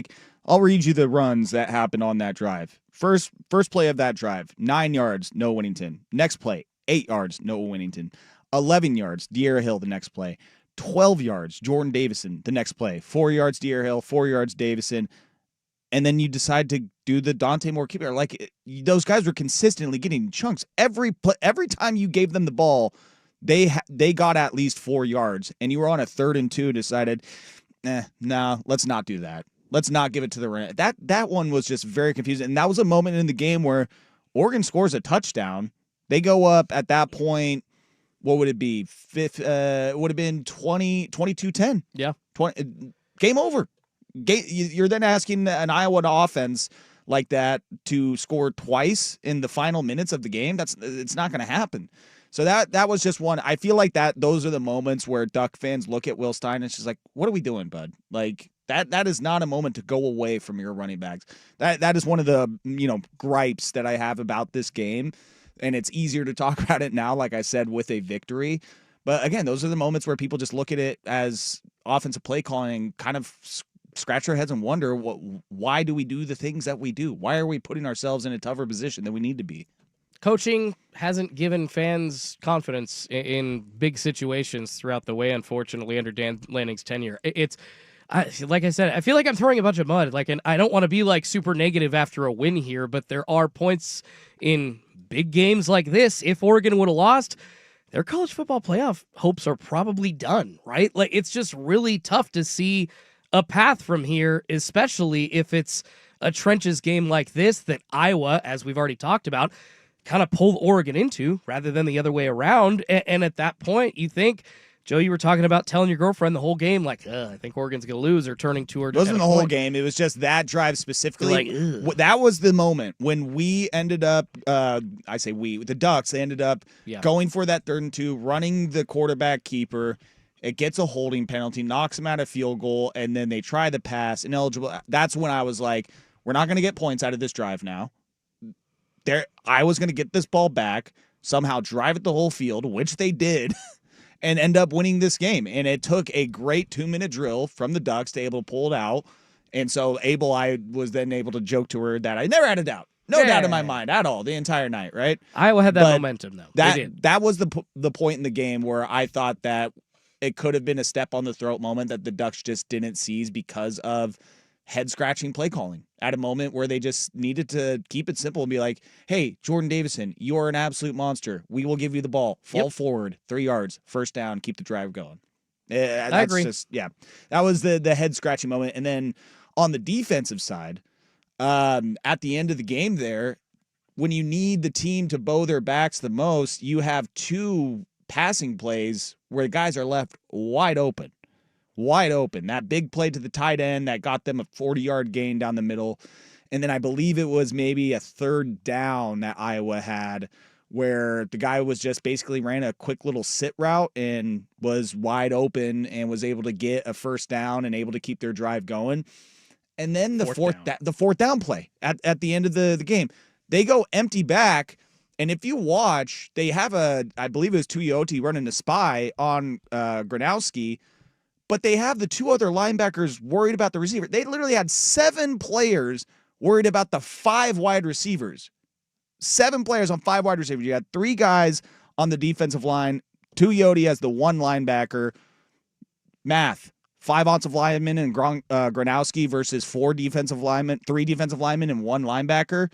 I'll read you the runs that happened on that drive. First play of that drive, 9 yards, Noah Whittington. Next play, 8 yards, Noah Whittington. 11 yards, De'Ara Hill, the next play. 12 yards, Jordan Davison, the next play. 4 yards, De'Ara Hill. 4 yards, Davison. and then you decide to do the Dante Moore keeper. Like, those guys were consistently getting chunks. Every time you gave them the ball, they got at least 4 yards, and you were on a 3rd and 2 and decided, no, let's not do that. Let's not give it to the run. That one was just very confusing. And that was a moment in the game where Oregon scores a touchdown. They go up at that point. What would it be? It would have been 22-10. Yeah. Game over. You're then asking an Iowa offense like that to score twice in the final minutes of the game. It's not going to happen. So that was just one. I feel like those are the moments where Duck fans look at Will Stein and it's just like, what are we doing, bud? Like, that is not a moment to go away from your running backs. That is one of the gripes that I have about this game, and it's easier to talk about it now, like I said, with a victory. But again, those are the moments where people just look at it as offensive play calling, kind of scratch their heads and wonder, why do we do the things that we do? Why are we putting ourselves in a tougher position than we need to be? Coaching hasn't given fans confidence in big situations throughout the way, unfortunately, under Dan Lanning's tenure. Like I said, I feel like I'm throwing a bunch of mud. And I don't want to be super negative after a win here, but there are points in big games like this. If Oregon would have lost, their college football playoff hopes are probably done, right? It's just really tough to see a path from here, especially if it's a trenches game like this that Iowa, as we've already talked about, kind of pulled Oregon into rather than the other way around. And at that point, you think, Joe, you were talking about telling your girlfriend the whole game, I think Oregon's going to lose, or turning to her. It wasn't the whole game. It was just that drive specifically. That was the moment when we ended up, I say we, the Ducks, they ended up going for that 3rd and 2, running the quarterback keeper. It gets a holding penalty, knocks them out of field goal, and then they try the pass, ineligible. That's when I was like, we're not going to get points out of this drive now. I was going to get this ball back, somehow drive it the whole field, which they did, and end up winning this game. And it took a great 2-minute drill from the Ducks to able to pull it out. And so I was then able to joke to her that I never had a doubt. No doubt in my mind at all the entire night, right? Iowa had that momentum, though. That was the point in the game where I thought that it could have been a step on the throat moment that the Ducks just didn't seize because of head-scratching play calling at a moment where they just needed to keep it simple and be like, hey, Jordan Davison, you are an absolute monster. We will give you the ball. Fall forward, 3 yards, 1st down, keep the drive going. I agree. That was the head-scratching moment. And then on the defensive side, at the end of the game there, when you need the team to bow their backs the most, you have 2 passing plays where the guys are left wide open. That big play to the tight end that got them a 40-yard gain down the middle. And then I believe it was maybe a 3rd down that Iowa had where the guy was just basically ran a quick little sit route and was wide open and was able to get a 1st down and able to keep their drive going. And then the fourth down play at the end of the game, they go empty back. And if you watch, they have I believe it was Tuioti running a spy on Gronowski, but they have the 2 other linebackers worried about the receiver. They literally had 7 players worried about the 5 wide receivers. 7 players on 5 wide receivers. You had 3 guys on the defensive line, Tuioti as the 1 linebacker. Math, 5 offensive linemen and Gronowski versus 3 defensive linemen and 1 linebacker.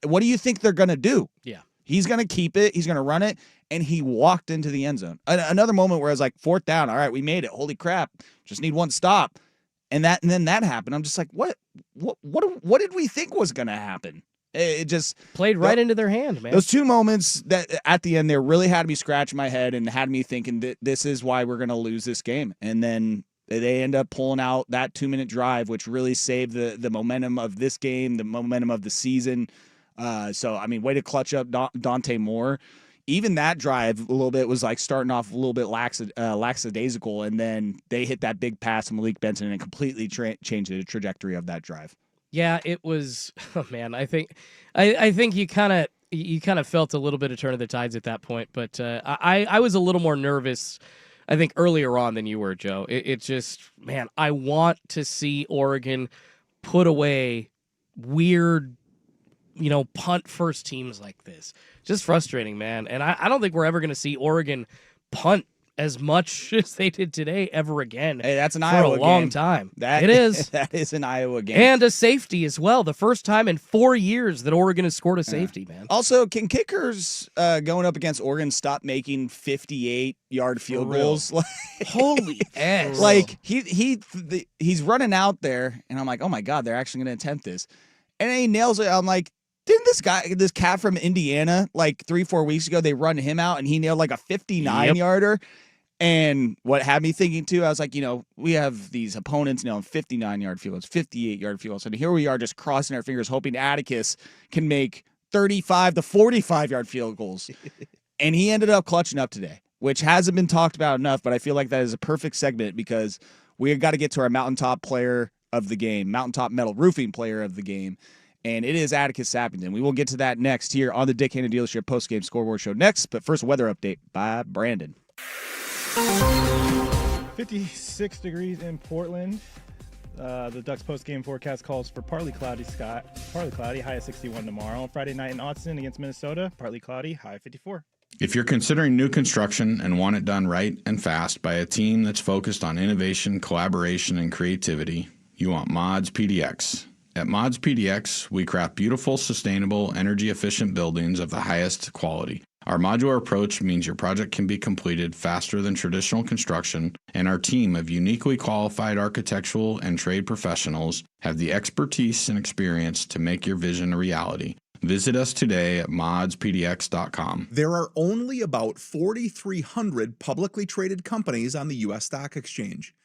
What do you think they're going to do? Yeah. He's going to keep it. He's going to run it. And he walked into the end zone. Another moment where I was like, 4th down. All right, we made it. Holy crap. Just need 1 stop. And then that happened. I'm just like, what did we think was going to happen? It just played right into their hand, man. Those 2 moments that at the end there really had me scratching my head and had me thinking that this is why we're going to lose this game. And then they end up pulling out that 2-minute drive, which really saved the momentum of this game, the momentum of the season. So, I mean, way to clutch up Dante Moore. Even that drive a little bit was like starting off a little bit lackadaisical, and then they hit that big pass from Malik Benson and it completely changed the trajectory of that drive. Yeah, it was. Oh man, I think you kind of felt a little bit of turn of the tides at that point, but I was a little more nervous, I think, earlier on than you were, Joe. It just, man, I want to see Oregon put away weird, punt first teams like this. Just frustrating, man. And I don't think we're ever going to see Oregon punt as much as they did today ever again. Hey, that's an for Iowa a long game. time. That it is. That is an Iowa game. And a safety as well. The first time in 4 years that Oregon has scored a safety, man. Also, can kickers going up against Oregon stop making 58-yard field goals? Holy ass. Like he's running out there, and I'm like, oh my God, they're actually going to attempt this. And then he nails it. I'm like, didn't this cat from Indiana, like 3-4 weeks ago, they run him out and he nailed like a 59-yarder? And what had me thinking too, I was like, we have these opponents nailing 59-yard field goals, 58-yard field goals. And here we are just crossing our fingers, hoping Atticus can make 35 to 45-yard field goals. And he ended up clutching up today, which hasn't been talked about enough, but I feel like that is a perfect segment because we got to get to our mountaintop player of the game, mountaintop metal roofing player of the game. And it is Atticus Sappington. We will get to that next here on the Dick Hannon Dealership Postgame Scoreboard Show next. But first, weather update by Brandon. 56 degrees in Portland. The Ducks postgame forecast calls for partly cloudy, high of 61 tomorrow. Friday night in Austin against Minnesota, partly cloudy, high of 54. If you're considering new construction and want it done right and fast by a team that's focused on innovation, collaboration, and creativity, you want Mods PDX. At Mods PDX, we craft beautiful, sustainable, energy-efficient buildings of the highest quality. Our modular approach means your project can be completed faster than traditional construction, and our team of uniquely qualified architectural and trade professionals have the expertise and experience to make your vision a reality. Visit us today at modspdx.com. There are only about 4,300 publicly traded companies on the U.S. Stock Exchange.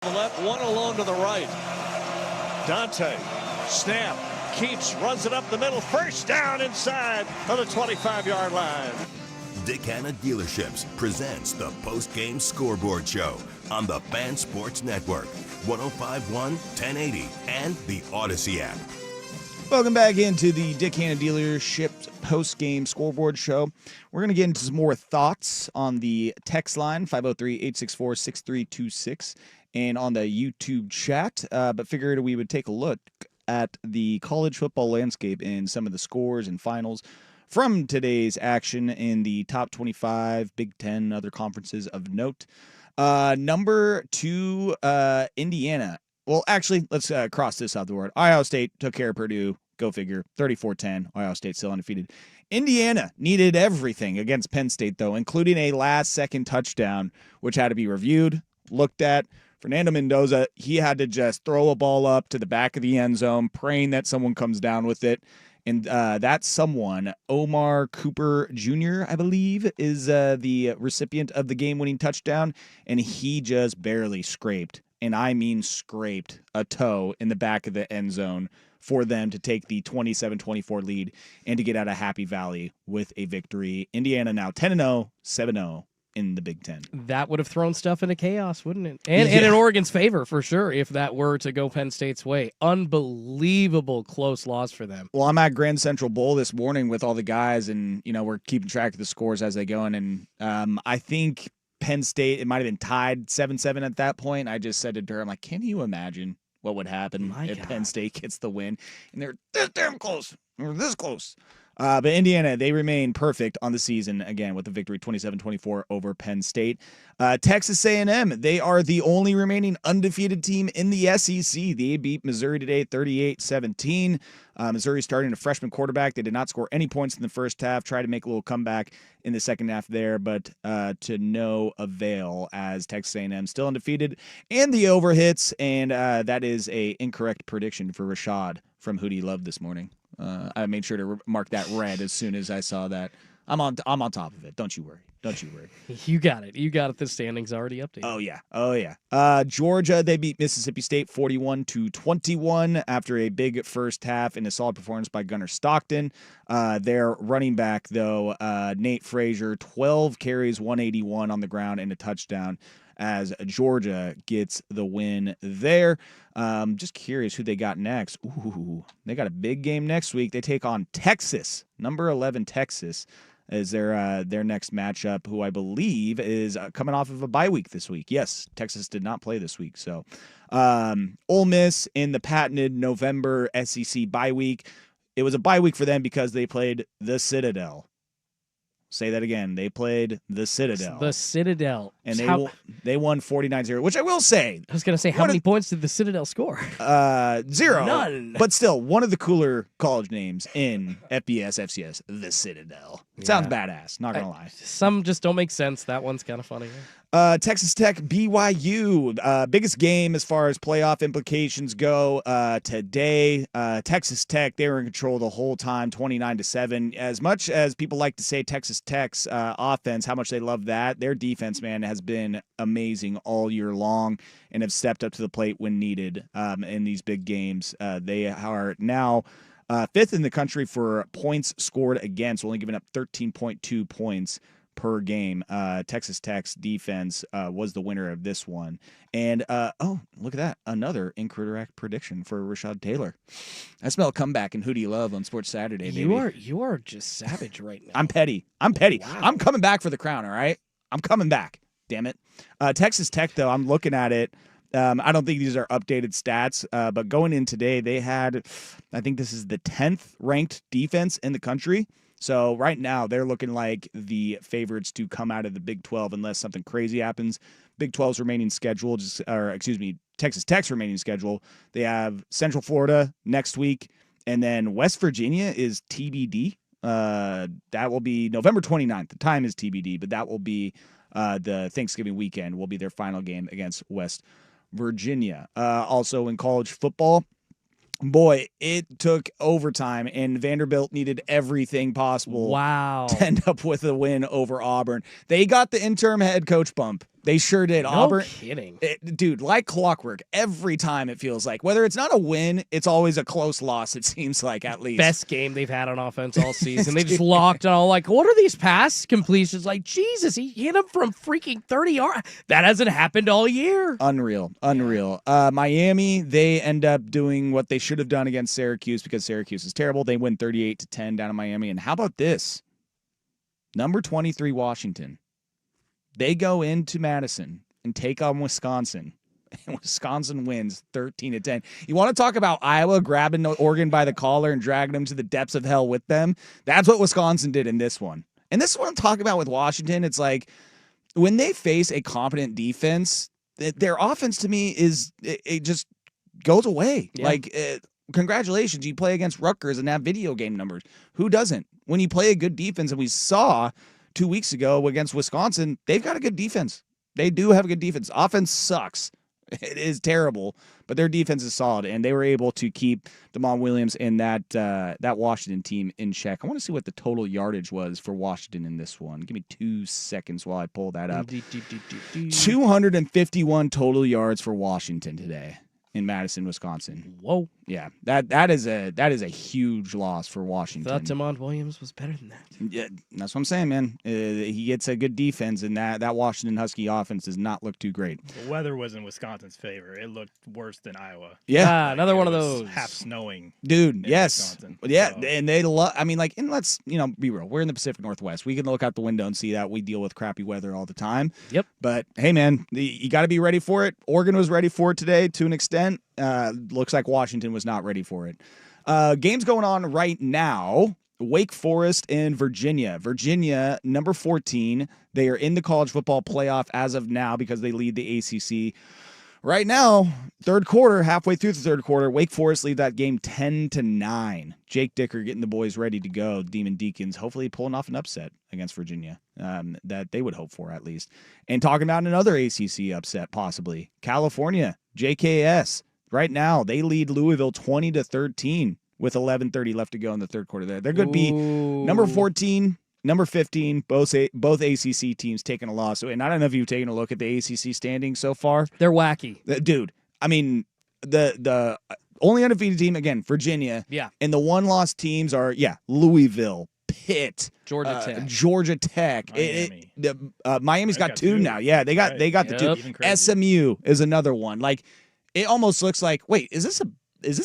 The left, one alone to the right. Dante, snap, keeps, runs it up the middle. First down inside of the 25-yard line. Dick Hanna Dealerships presents the Postgame Scoreboard Show on the Fan Sports Network, 105.1, 1080, and the Odyssey app. Welcome back into the Dick Hanna Dealerships post-game scoreboard show. We're going to get into some more thoughts on the text line, 503-864-6326, and on the YouTube chat, but figured we would take a look at the college football landscape and some of the scores and finals from today's action in the top 25, Big Ten, other conferences of note. Number 2, Indiana. Well, actually, let's cross this out the board. Ohio State took care of Purdue. Go figure. 34-10. Ohio State still undefeated. Indiana needed everything against Penn State, though, including a last-second touchdown, which had to be reviewed, looked at. Fernando Mendoza, he had to just throw a ball up to the back of the end zone, praying that someone comes down with it. And that someone, Omar Cooper Jr., I believe, is the recipient of the game-winning touchdown, and he just barely scraped, and I mean scraped, a toe in the back of the end zone for them to take the 27-24 lead and to get out of Happy Valley with a victory. Indiana now 10-0, 7-0 in the Big Ten. That would have thrown stuff into chaos, wouldn't it? And in Oregon's favor, for sure, if that were to go Penn State's way. Unbelievable close loss for them. Well, I'm at Grand Central Bowl this morning with all the guys, and, we're keeping track of the scores as they go. And I think Penn State, it might have been tied 7-7 at that point. I just said to Durham, like, can you imagine what would happen if Penn State gets the win? And they're this damn close. Or this close. But Indiana, they remain perfect on the season, again, with the victory 27-24 over Penn State. Texas A&M, they are the only remaining undefeated team in the SEC. They beat Missouri today 38-17. Missouri starting a freshman quarterback. They did not score any points in the first half. Tried to make a little comeback in the second half there, but to no avail as Texas A&M still undefeated. And the overhits, and that is a incorrect prediction for Rashad from Hootie Love this morning. I made sure to mark that red as soon as I saw that. I'm on top of it. Don't you worry. You got it. The standings already updated. Oh yeah. Georgia, they beat Mississippi State 41-21 after a big first half and a solid performance by Gunnar Stockton. Their running back, though, Nate Frazier, 12 carries, 181 on the ground and a touchdown, as Georgia gets the win there. Just curious who they got next. Ooh, they got a big game next week. They take on Texas, number 11 Texas, as their next matchup, who I believe is coming off of a bye week this week. Yes, Texas did not play this week. So Ole Miss in the patented November SEC bye week. It was a bye week for them because they played the Citadel. Say that again. They played the Citadel. The Citadel. And they won 49-0, which I will say. I was going to say, how many points did the Citadel score? 0. None. But still, one of the cooler college names in FBS, FCS, the Citadel. Sounds badass, not going to lie. Some just don't make sense. That one's kind of funny. Texas Tech, BYU, biggest game as far as playoff implications go today. Texas Tech, they were in control the whole time, 29-7. As much as people like to say Texas Tech's offense, how much they love that, their defense, man, has been amazing all year long and have stepped up to the plate when needed in these big games. They are now fifth in the country for points scored against, only giving up 13.2 points per game. Texas Tech's defense was the winner of this one. And, look at that. Another incorrect prediction for Rashad Taylor. I smell a comeback in Hootie Love on Sports Saturday, baby. You are just savage right now. I'm petty. Wow. I'm coming back for the crown, all right? I'm coming back. Damn it. Texas Tech, though, I'm looking at it. I don't think these are updated stats, but going in today, they had, I think this is the 10th ranked defense in the country. So right now, they're looking like the favorites to come out of the Big 12 unless something crazy happens. Big 12's remaining schedule, Texas Tech's remaining schedule. They have Central Florida next week, and then West Virginia is TBD. That will be November 29th. The time is TBD, but that will be the Thanksgiving weekend will be their final game against West Virginia. Also in college football, boy, it took overtime, and Vanderbilt needed everything possible to end up with a win over Auburn. They got the interim head coach bump. They sure did. No Auburn, kidding. Dude, like clockwork, every time it feels like. Whether it's not a win, it's always a close loss, it seems like, at least. Best game they've had on offense all season. They just locked and all like, what are these pass completions? Like, Jesus, he hit him from freaking 30 yards. That hasn't happened all year. Unreal. Miami, they end up doing what they should have done against Syracuse because Syracuse is terrible. They win 38-10 down in Miami. And how about this? Number 23, Washington. They go into Madison and take on Wisconsin. And Wisconsin wins 13-10. You want to talk about Iowa grabbing Oregon by the collar and dragging them to the depths of hell with them? That's what Wisconsin did in this one. And this is what I'm talking about with Washington. It's like when they face a competent defense, their offense to me it just goes away. Yeah. Like, congratulations, you play against Rutgers and have video game numbers. Who doesn't? When you play a good defense, and we saw 2 weeks ago against Wisconsin, they've got a good defense. They do have a good defense. Offense sucks. It is terrible, but their defense is solid, and they were able to keep Damon Williams and that Washington team in check. I want to see what the total yardage was for Washington in this one. Give me 2 seconds while I pull that up. 251 total yards for Washington today in Madison, Wisconsin. Whoa. Yeah, that is a huge loss for Washington. Thought Damon Williams was better than that. Yeah, that's what I'm saying, man. He gets a good defense, and that Washington Husky offense does not look too great. The weather was in Wisconsin's favor. It looked worse than Iowa. Yeah, another one of It those. was half snowing. Dude, yes. Wisconsin, Yeah, so. and they love, I mean, like, and let's, be real. We're in the Pacific Northwest. We can look out the window and see that we deal with crappy weather all the time. Yep. But, hey, man, you got to be ready for it. Oregon was ready for it today to an extent. Looks like Washington was not ready for it. Games going on right now. Wake Forest and Virginia. Virginia, number 14. They are in the college football playoff as of now because they lead the ACC. Right now, third quarter, halfway through the third quarter, Wake Forest lead that game 10-9. Jake Dicker getting the boys ready to go. Demon Deacons hopefully pulling off an upset against Virginia that they would hope for at least. And talking about another ACC upset possibly. California, JKS. Right now, they lead Louisville 20-13 with 11:30 left to go in the third quarter there. They're going to be number 14, number 15, both ACC teams taking a loss. And I don't know if you've taken a look at the ACC standings so far. They're wacky. Dude, I mean, the only undefeated team, again, Virginia. Yeah. And the one-loss teams are, Louisville, Pitt, Georgia Tech. Miami. Miami's got two now. Yeah, they got the two. Even crazier. SMU is another one. Like, it almost looks like, wait, is this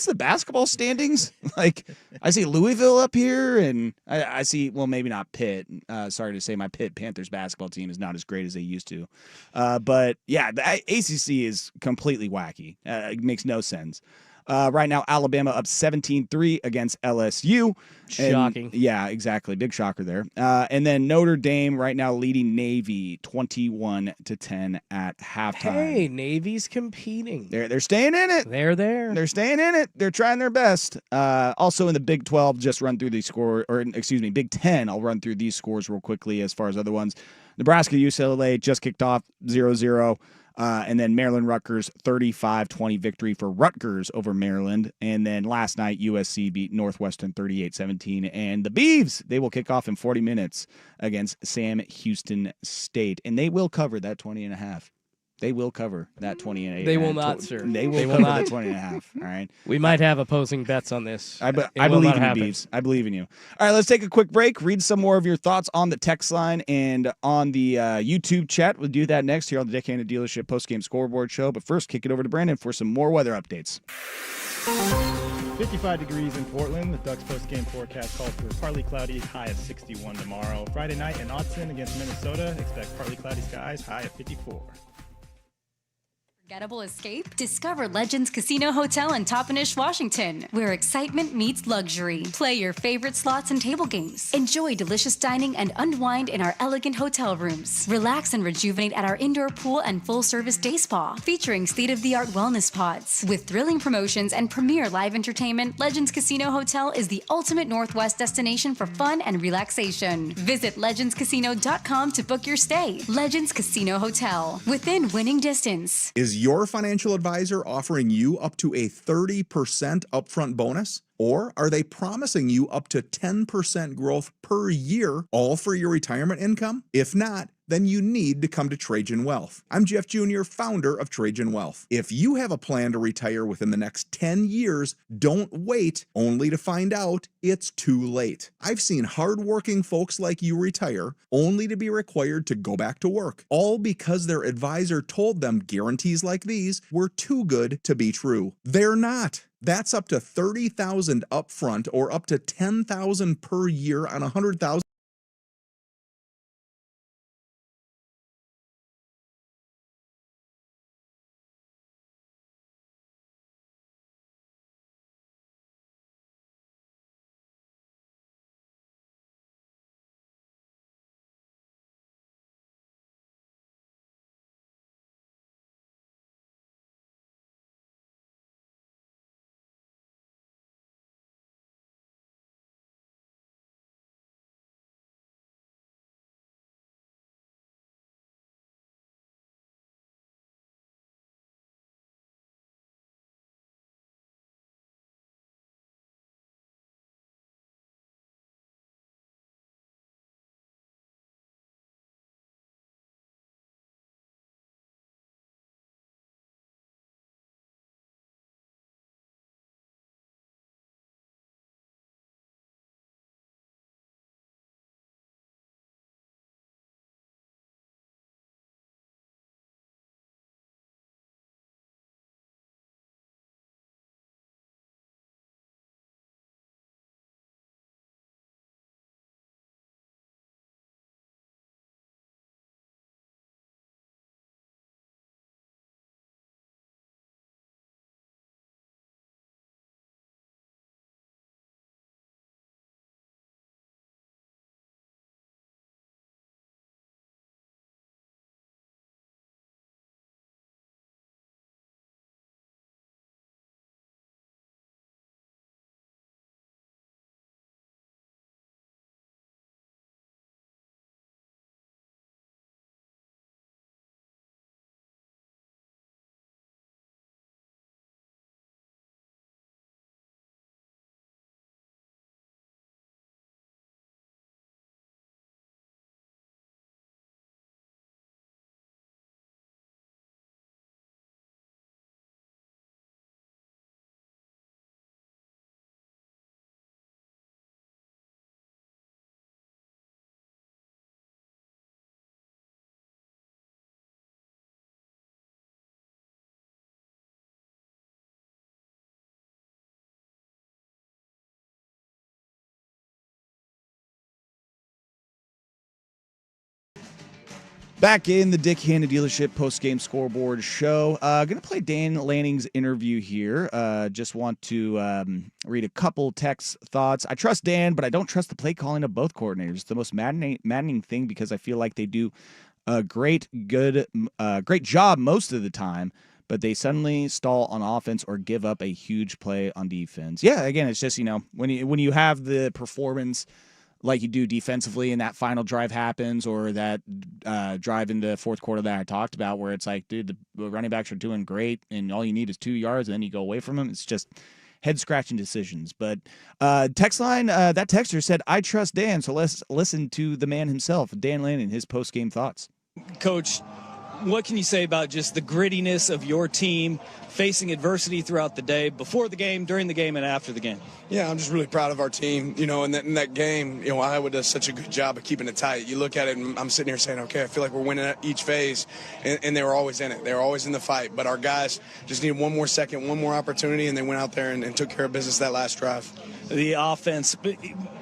the basketball standings? Like, I see Louisville up here, and I see, well, maybe not Pitt. Sorry to say, my Pitt Panthers basketball team is not as great as they used to. But yeah, the ACC is completely wacky. It makes no sense. Right now, Alabama up 17-3 against LSU. Shocking. Yeah, exactly. Big shocker there. And then Notre Dame right now leading Navy 21-10 at halftime. Hey, Navy's competing. They're staying in it. They're there. They're staying in it. They're trying their best. Also in the Big 12, just run through these scores, or excuse me, Big 10. I'll run through these scores real quickly as far as other ones. Nebraska UCLA just kicked off 0-0. And then Maryland Rutgers 35-20 victory for Rutgers over Maryland. And then last night USC beat Northwestern 38-17. And the Beavs, they will kick off in 40 minutes against Sam Houston State. And they will cover that 20.5. They will cover that 20.5. They will not, sir. They will cover that 20.5. All right. We might have opposing bets on this. I believe in you, Beavs. I believe in you. All right, let's take a quick break. Read some more of your thoughts on the text line and on the YouTube chat. We'll do that next here on the Deckhand Dealership Postgame Scoreboard Show. But first, kick it over to Brandon for some more weather updates. 55 degrees in Portland. The Ducks post-game forecast calls for partly cloudy, high of 61 tomorrow. Friday night in Autzen against Minnesota, expect partly cloudy skies, high of 54. Unforgettable escape? Discover Legends Casino Hotel in Toppenish, Washington, where excitement meets luxury. Play your favorite slots and table games. Enjoy delicious dining and unwind in our elegant hotel rooms. Relax and rejuvenate at our indoor pool and full-service day spa, featuring state-of-the-art wellness pods. With thrilling promotions and premier live entertainment, Legends Casino Hotel is the ultimate Northwest destination for fun and relaxation. Visit legendscasino.com to book your stay. Legends Casino Hotel, within winning distance. Is your financial advisor offering you up to a 30% upfront bonus? Or are they promising you up to 10% growth per year, all for your retirement income? If not, then you need to come to Trajan Wealth. I'm Jeff Jr., founder of Trajan Wealth. If you have a plan to retire within the next 10 years, don't wait only to find out it's too late. I've seen hardworking folks like you retire only to be required to go back to work, all because their advisor told them guarantees like these were too good to be true. They're not. That's up to $30,000 upfront or up to $10,000 per year on $100,000. Back in the Dick Hanna Dealership post-game scoreboard show. Going to play Dan Lanning's interview here. Just want to read a couple text thoughts. I trust Dan, but I don't trust the play calling of both coordinators. It's the most maddening thing because I feel like they do a great job most of the time, but they suddenly stall on offense or give up a huge play on defense. Yeah, again, it's just, when you have the performance like you do defensively and that final drive happens, or that drive in the fourth quarter that I talked about where it's like, dude, the running backs are doing great and all you need is 2 yards and then you go away from them. It's just head-scratching decisions. But text line, that texter said, I trust Dan, so let's listen to the man himself, Dan Lanning, his post-game thoughts. Coach, what can you say about just the grittiness of your team facing adversity throughout the day, before the game, during the game, and after the game? Yeah, I'm just really proud of our team. In that game, Iowa does such a good job of keeping it tight. You look at it, and I'm sitting here saying, okay, I feel like we're winning at each phase, and they were always in it. They were always in the fight. But our guys just needed one more second, one more opportunity, and they went out there and took care of business that last drive. The offense,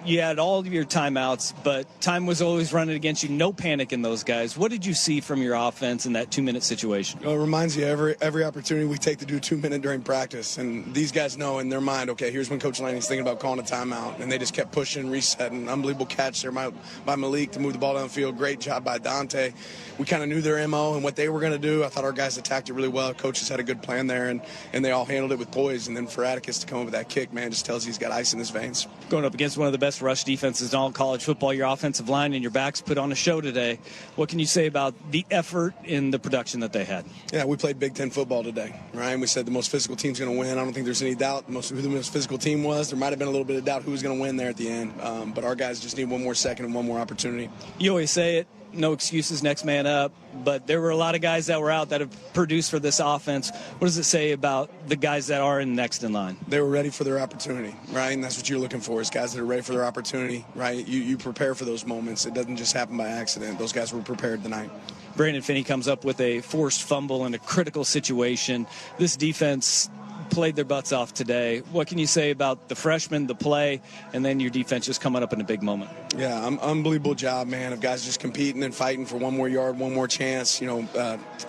you had all of your timeouts, but time was always running against you. No panic in those guys. What did you see from your offense in that 2-minute situation? It reminds you every opportunity we take to do 2-minute during practice, and these guys know in their mind, okay, here's when Coach Lanning's thinking about calling a timeout, and they just kept pushing, resetting. Unbelievable catch there by Malik to move the ball downfield. Great job by Dante. We kind of knew their MO and what they were going to do. I thought our guys attacked it really well. Coaches had a good plan there, and they all handled it with poise. And then for Atticus to come up with that kick, man, just tells you he's got ice in his veins. Going up against one of the best rush defenses in all college football, your offensive line and your backs put on a show today. What can you say about the effort in the production that they had? Yeah, we played Big Ten football today, right? And we said the most physical team's going to win. I don't think there's any doubt who the most physical team was. There might have been a little bit of doubt who was going to win there at the end. But our guys just need one more second and one more opportunity. You always say it. no excuses, next man up. But there were a lot of guys that were out that have produced for this offense. What does it say about the guys that are next in line? They were ready for their opportunity, right? And that's what you're looking for, is guys that are ready for their opportunity, right? You prepare for those moments. It doesn't just happen by accident. Those guys were prepared tonight. Brandon Finney comes up with a forced fumble in a critical situation. This defense played their butts off today. What can you say about the freshmen, the play, and then your defense just coming up in a big moment? Yeah, unbelievable job, man, of guys just competing and fighting for one more yard, one more chance,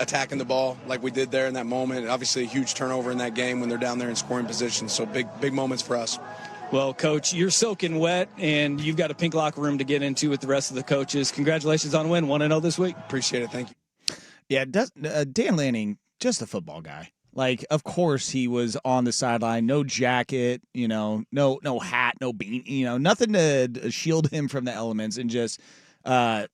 attacking the ball like we did there in that moment. Obviously a huge turnover in that game when they're down there in scoring position. So big moments for us. Well, Coach, you're soaking wet, and you've got a pink locker room to get into with the rest of the coaches. Congratulations on win. 1-0 this week. Appreciate it. Thank you. Yeah, Dan Lanning, just a football guy. Like, of course he was on the sideline, no jacket, no hat, no beanie, nothing to shield him from the elements. And just, after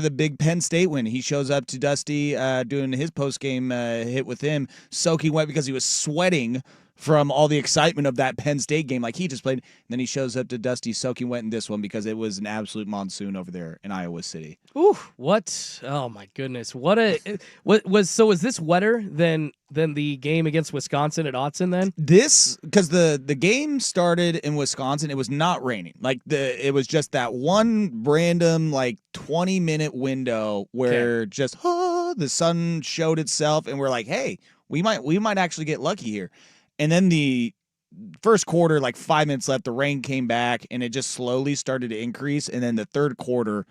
the big Penn State win, he shows up to Dusty doing his post-game hit with him, soaking wet because he was sweating from all the excitement of that Penn State game like he just played. And then he shows up to Dusty soaking wet in this one because it was an absolute monsoon over there in Iowa City. Ooh, what? Oh my goodness. Was this wetter than the game against Wisconsin at Autzen then? Because the game started in Wisconsin, it was not raining. It was just that one random 20-minute window where the sun showed itself and we're like, hey, we might actually get lucky here. And then the first quarter, 5 minutes left, the rain came back and it just slowly started to increase. And then the third quarter,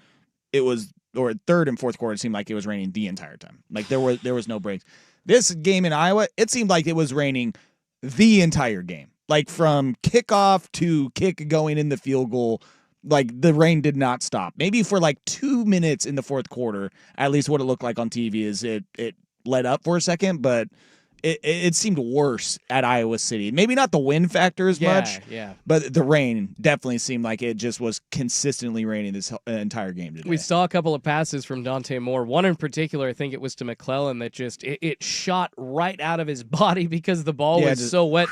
third and fourth quarter, it seemed like it was raining the entire time. There was no breaks. This game in Iowa, it seemed like it was raining the entire game. From kickoff to kick going in the field goal, the rain did not stop. Maybe for 2 minutes in the fourth quarter, at least what it looked like on TV is it let up for a second, but it seemed worse at Iowa City. Maybe not the wind factor as much, but the rain definitely seemed like it just was consistently raining this entire game today. We saw a couple of passes from Dante Moore. One in particular, I think it was to McClellan, that just it shot right out of his body because the ball was so wet.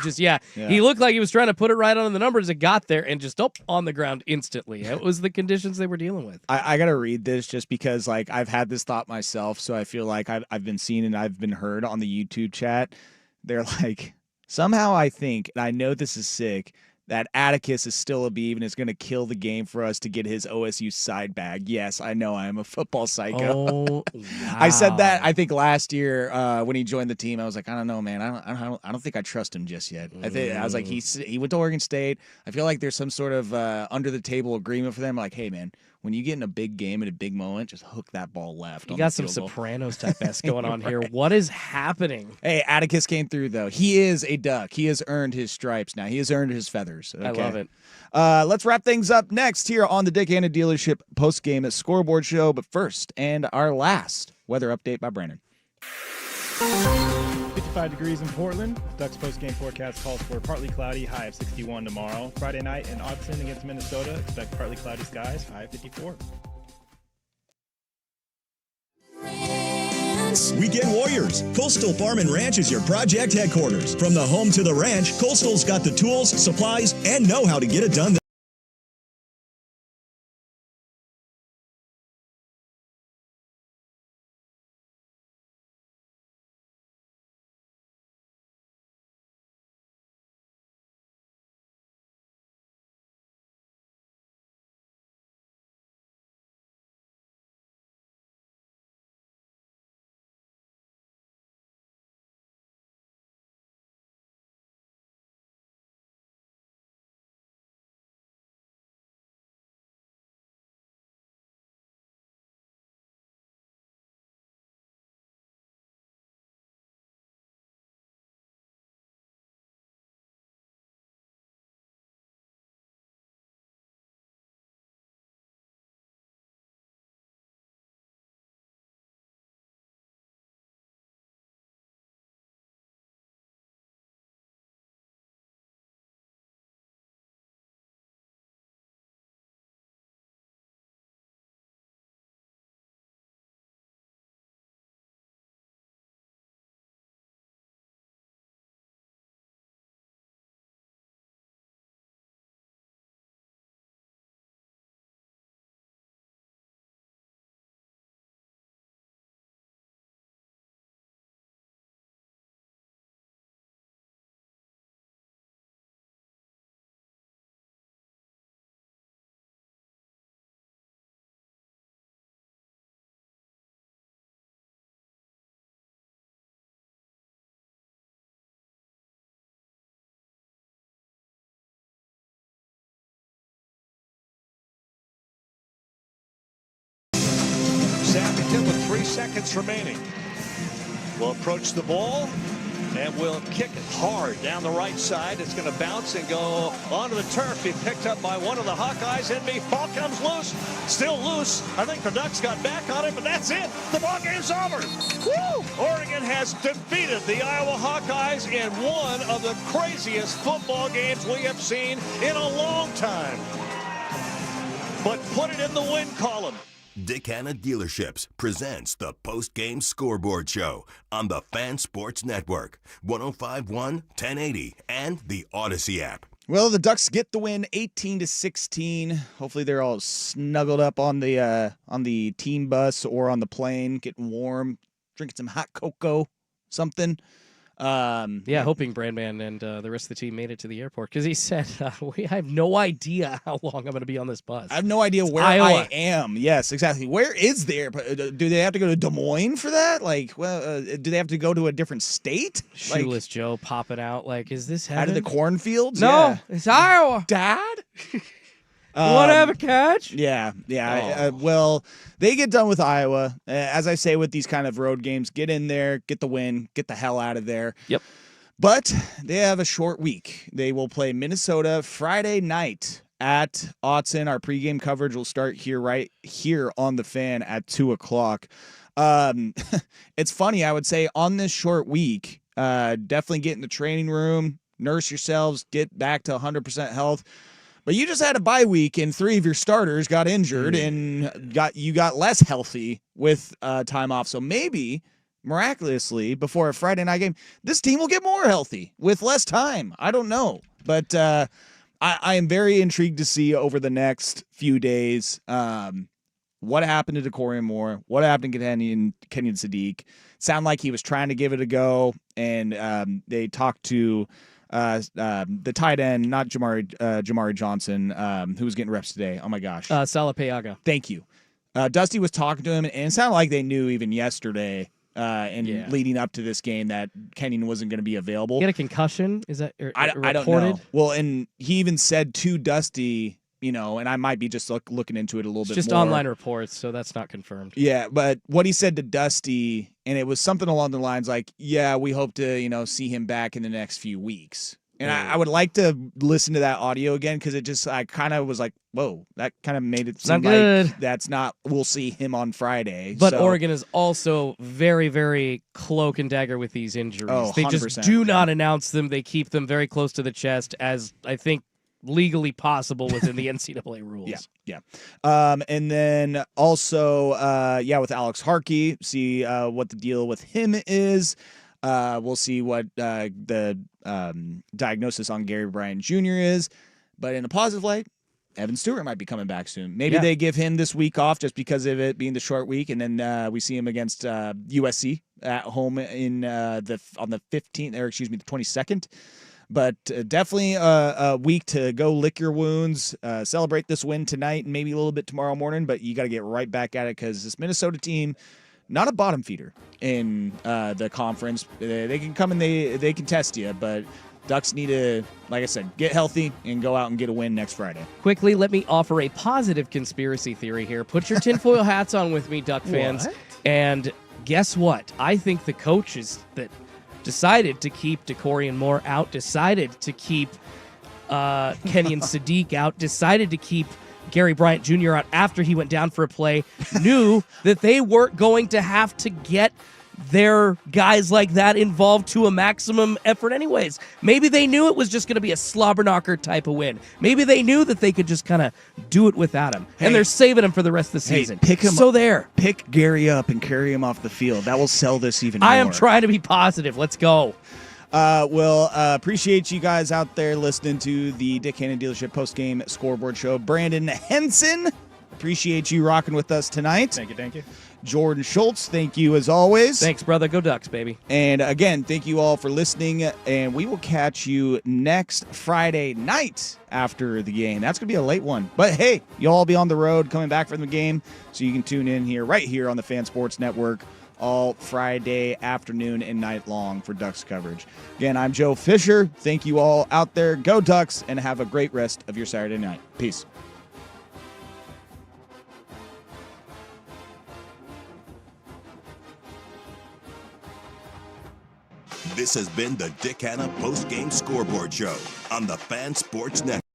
He looked like he was trying to put it right on the numbers. It got there and just on the ground instantly. It was the conditions they were dealing with. I got to read this just because I've had this thought myself, so I feel like I've been seen and I've been heard on the YouTube chat. They're somehow I think, and I know this is sick, that Atticus is still a beeb and is going to kill the game for us to get his OSU side bag. Yes, I know I am a football psycho. Oh, wow. I said that I think last year when he joined the team. I was like, I don't know, man. I don't think I trust him just yet. I was like, he went to Oregon State. I feel like there's some sort of under the table agreement for them. Like, hey, man, when you get in a big game at a big moment, just hook that ball left. You got some Sopranos type S going on here. What is happening? Hey, Atticus came through, though. He is a Duck. He has earned his stripes now. He has earned his feathers. Okay. I love it. Let's wrap things up next here on the Dick Hanna Dealership post-game scoreboard show. But first, and our last weather update by Brandon. 55 degrees in Portland. Ducks post-game forecast calls for partly cloudy, high of 61 tomorrow. Friday night in Autzen against Minnesota, expect partly cloudy skies, high of 54. Weekend Warriors. Coastal Farm and Ranch is your project headquarters. From the home to the ranch, Coastal's got the tools, supplies, and know how to get it done. Abington with 3 seconds remaining. Will approach the ball and will kick it hard down the right side. It's going to bounce and go onto the turf. Be picked up by one of the Hawkeyes. Ball comes loose. Still loose. I think the Ducks got back on it, but that's it. The ball game's over. Woo! Oregon has defeated the Iowa Hawkeyes in one of the craziest football games we have seen in a long time. But put it in the win column. Dick Hanna Dealerships presents the Postgame Scoreboard Show on the Fan Sports Network, 105.1, 1080, and the Odyssey app. Well, the Ducks get the win 18-16. Hopefully they're all snuggled up on the team bus or on the plane, getting warm, drinking some hot cocoa, something. Hoping Brandman and the rest of the team made it to the airport, because he said, I have no idea how long I'm going to be on this bus. I have no idea where I am. Yes, exactly. Where is the airport? Do they have to go to Des Moines for that? Do they have to go to a different state? Shoeless Joe popping out is this heaven? Out of the cornfields? No, yeah. It's Iowa. Dad? You want to have a catch? Yeah. Well, they get done with Iowa. As I say with these kind of road games, get in there, get the win, get the hell out of there. Yep. But they have a short week. They will play Minnesota Friday night at Autzen. Our pregame coverage will start right here on the Fan at 2:00. It's funny, I would say on this short week, definitely get in the training room, nurse yourselves, get back to 100% health. But you just had a bye week, and 3 of your starters got injured, and you got less healthy with time off. So maybe, miraculously, before a Friday night game, this team will get more healthy with less time. I don't know. But I am very intrigued to see over the next few days what happened to De'Corian Moore, what happened to Kenyon Sadiq. Sounded like he was trying to give it a go, and they talked to the tight end, not Jamari Johnson, who was getting reps today. Oh my gosh. Salapeaga. Thank you. Dusty was talking to him, and it sounded like they knew even yesterday leading up to this game that Kenyon wasn't going to be available. He had a concussion? Is that I don't know. Well, and he even said to Dusty, and I might be just looking into it a little bit more. Just online reports, so that's not confirmed. Yeah, but what he said to Dusty, and it was something along the lines like, yeah, we hope to, see him back in the next few weeks. And I would like to listen to that audio again, because I kind of was like, whoa, that kind of made it seem like that's not, we'll see him on Friday. But Oregon is also very, very cloak and dagger with these injuries. Oh, they just do not announce them. They keep them very close to the chest, as I think legally possible within the NCAA rules. Yeah. And then also, with Alex Harkey, see what the deal with him is. We'll see what the diagnosis on Gary Bryant Jr. is. But in a positive light, Evan Stewart might be coming back soon. Maybe they give him this week off just because of it being the short week, and then we see him against USC at home on the 15th, or excuse me, the 22nd. But definitely a week to go lick your wounds, celebrate this win tonight and maybe a little bit tomorrow morning, but you got to get right back at it, because this Minnesota team, not a bottom feeder in the conference. They can come and they can test you, but Ducks need to, like I said, get healthy and go out and get a win next Friday. Quickly, let me offer a positive conspiracy theory here. Put your tinfoil hats on with me, Duck fans. What? And guess what? I think the coaches that decided to keep De'Corian Moore out, decided to keep Kenyon Sadiq out, decided to keep Gary Bryant Jr. out after he went down for a play, knew that they weren't going to have to get their guys like that involved to a maximum effort anyways. Maybe they knew it was just going to be a slobber knocker type of win. Maybe they knew that they could just kind of do it without him. And they're saving him for the rest of the season. Pick him so there. Pick Gary up and carry him off the field. That will sell this even more. I am trying to be positive. Let's go. Appreciate you guys out there listening to the Dick Hanna Dealership Postgame Scoreboard Show. Brandon Henson, appreciate you rocking with us tonight. Thank you. Jordan Schultz, thank you as always. Thanks, brother. Go Ducks, baby. And again, thank you all for listening, and we will catch you next Friday night after the game. That's going to be a late one. But hey, you'll all be on the road coming back from the game, so you can tune in right here on the Fan Sports Network all Friday afternoon and night long for Ducks coverage. Again, I'm Joe Fisher. Thank you all out there. Go Ducks, and have a great rest of your Saturday night. Peace. This has been the Dick Hanna Post-Game Scoreboard Show on the Fan Sports Network.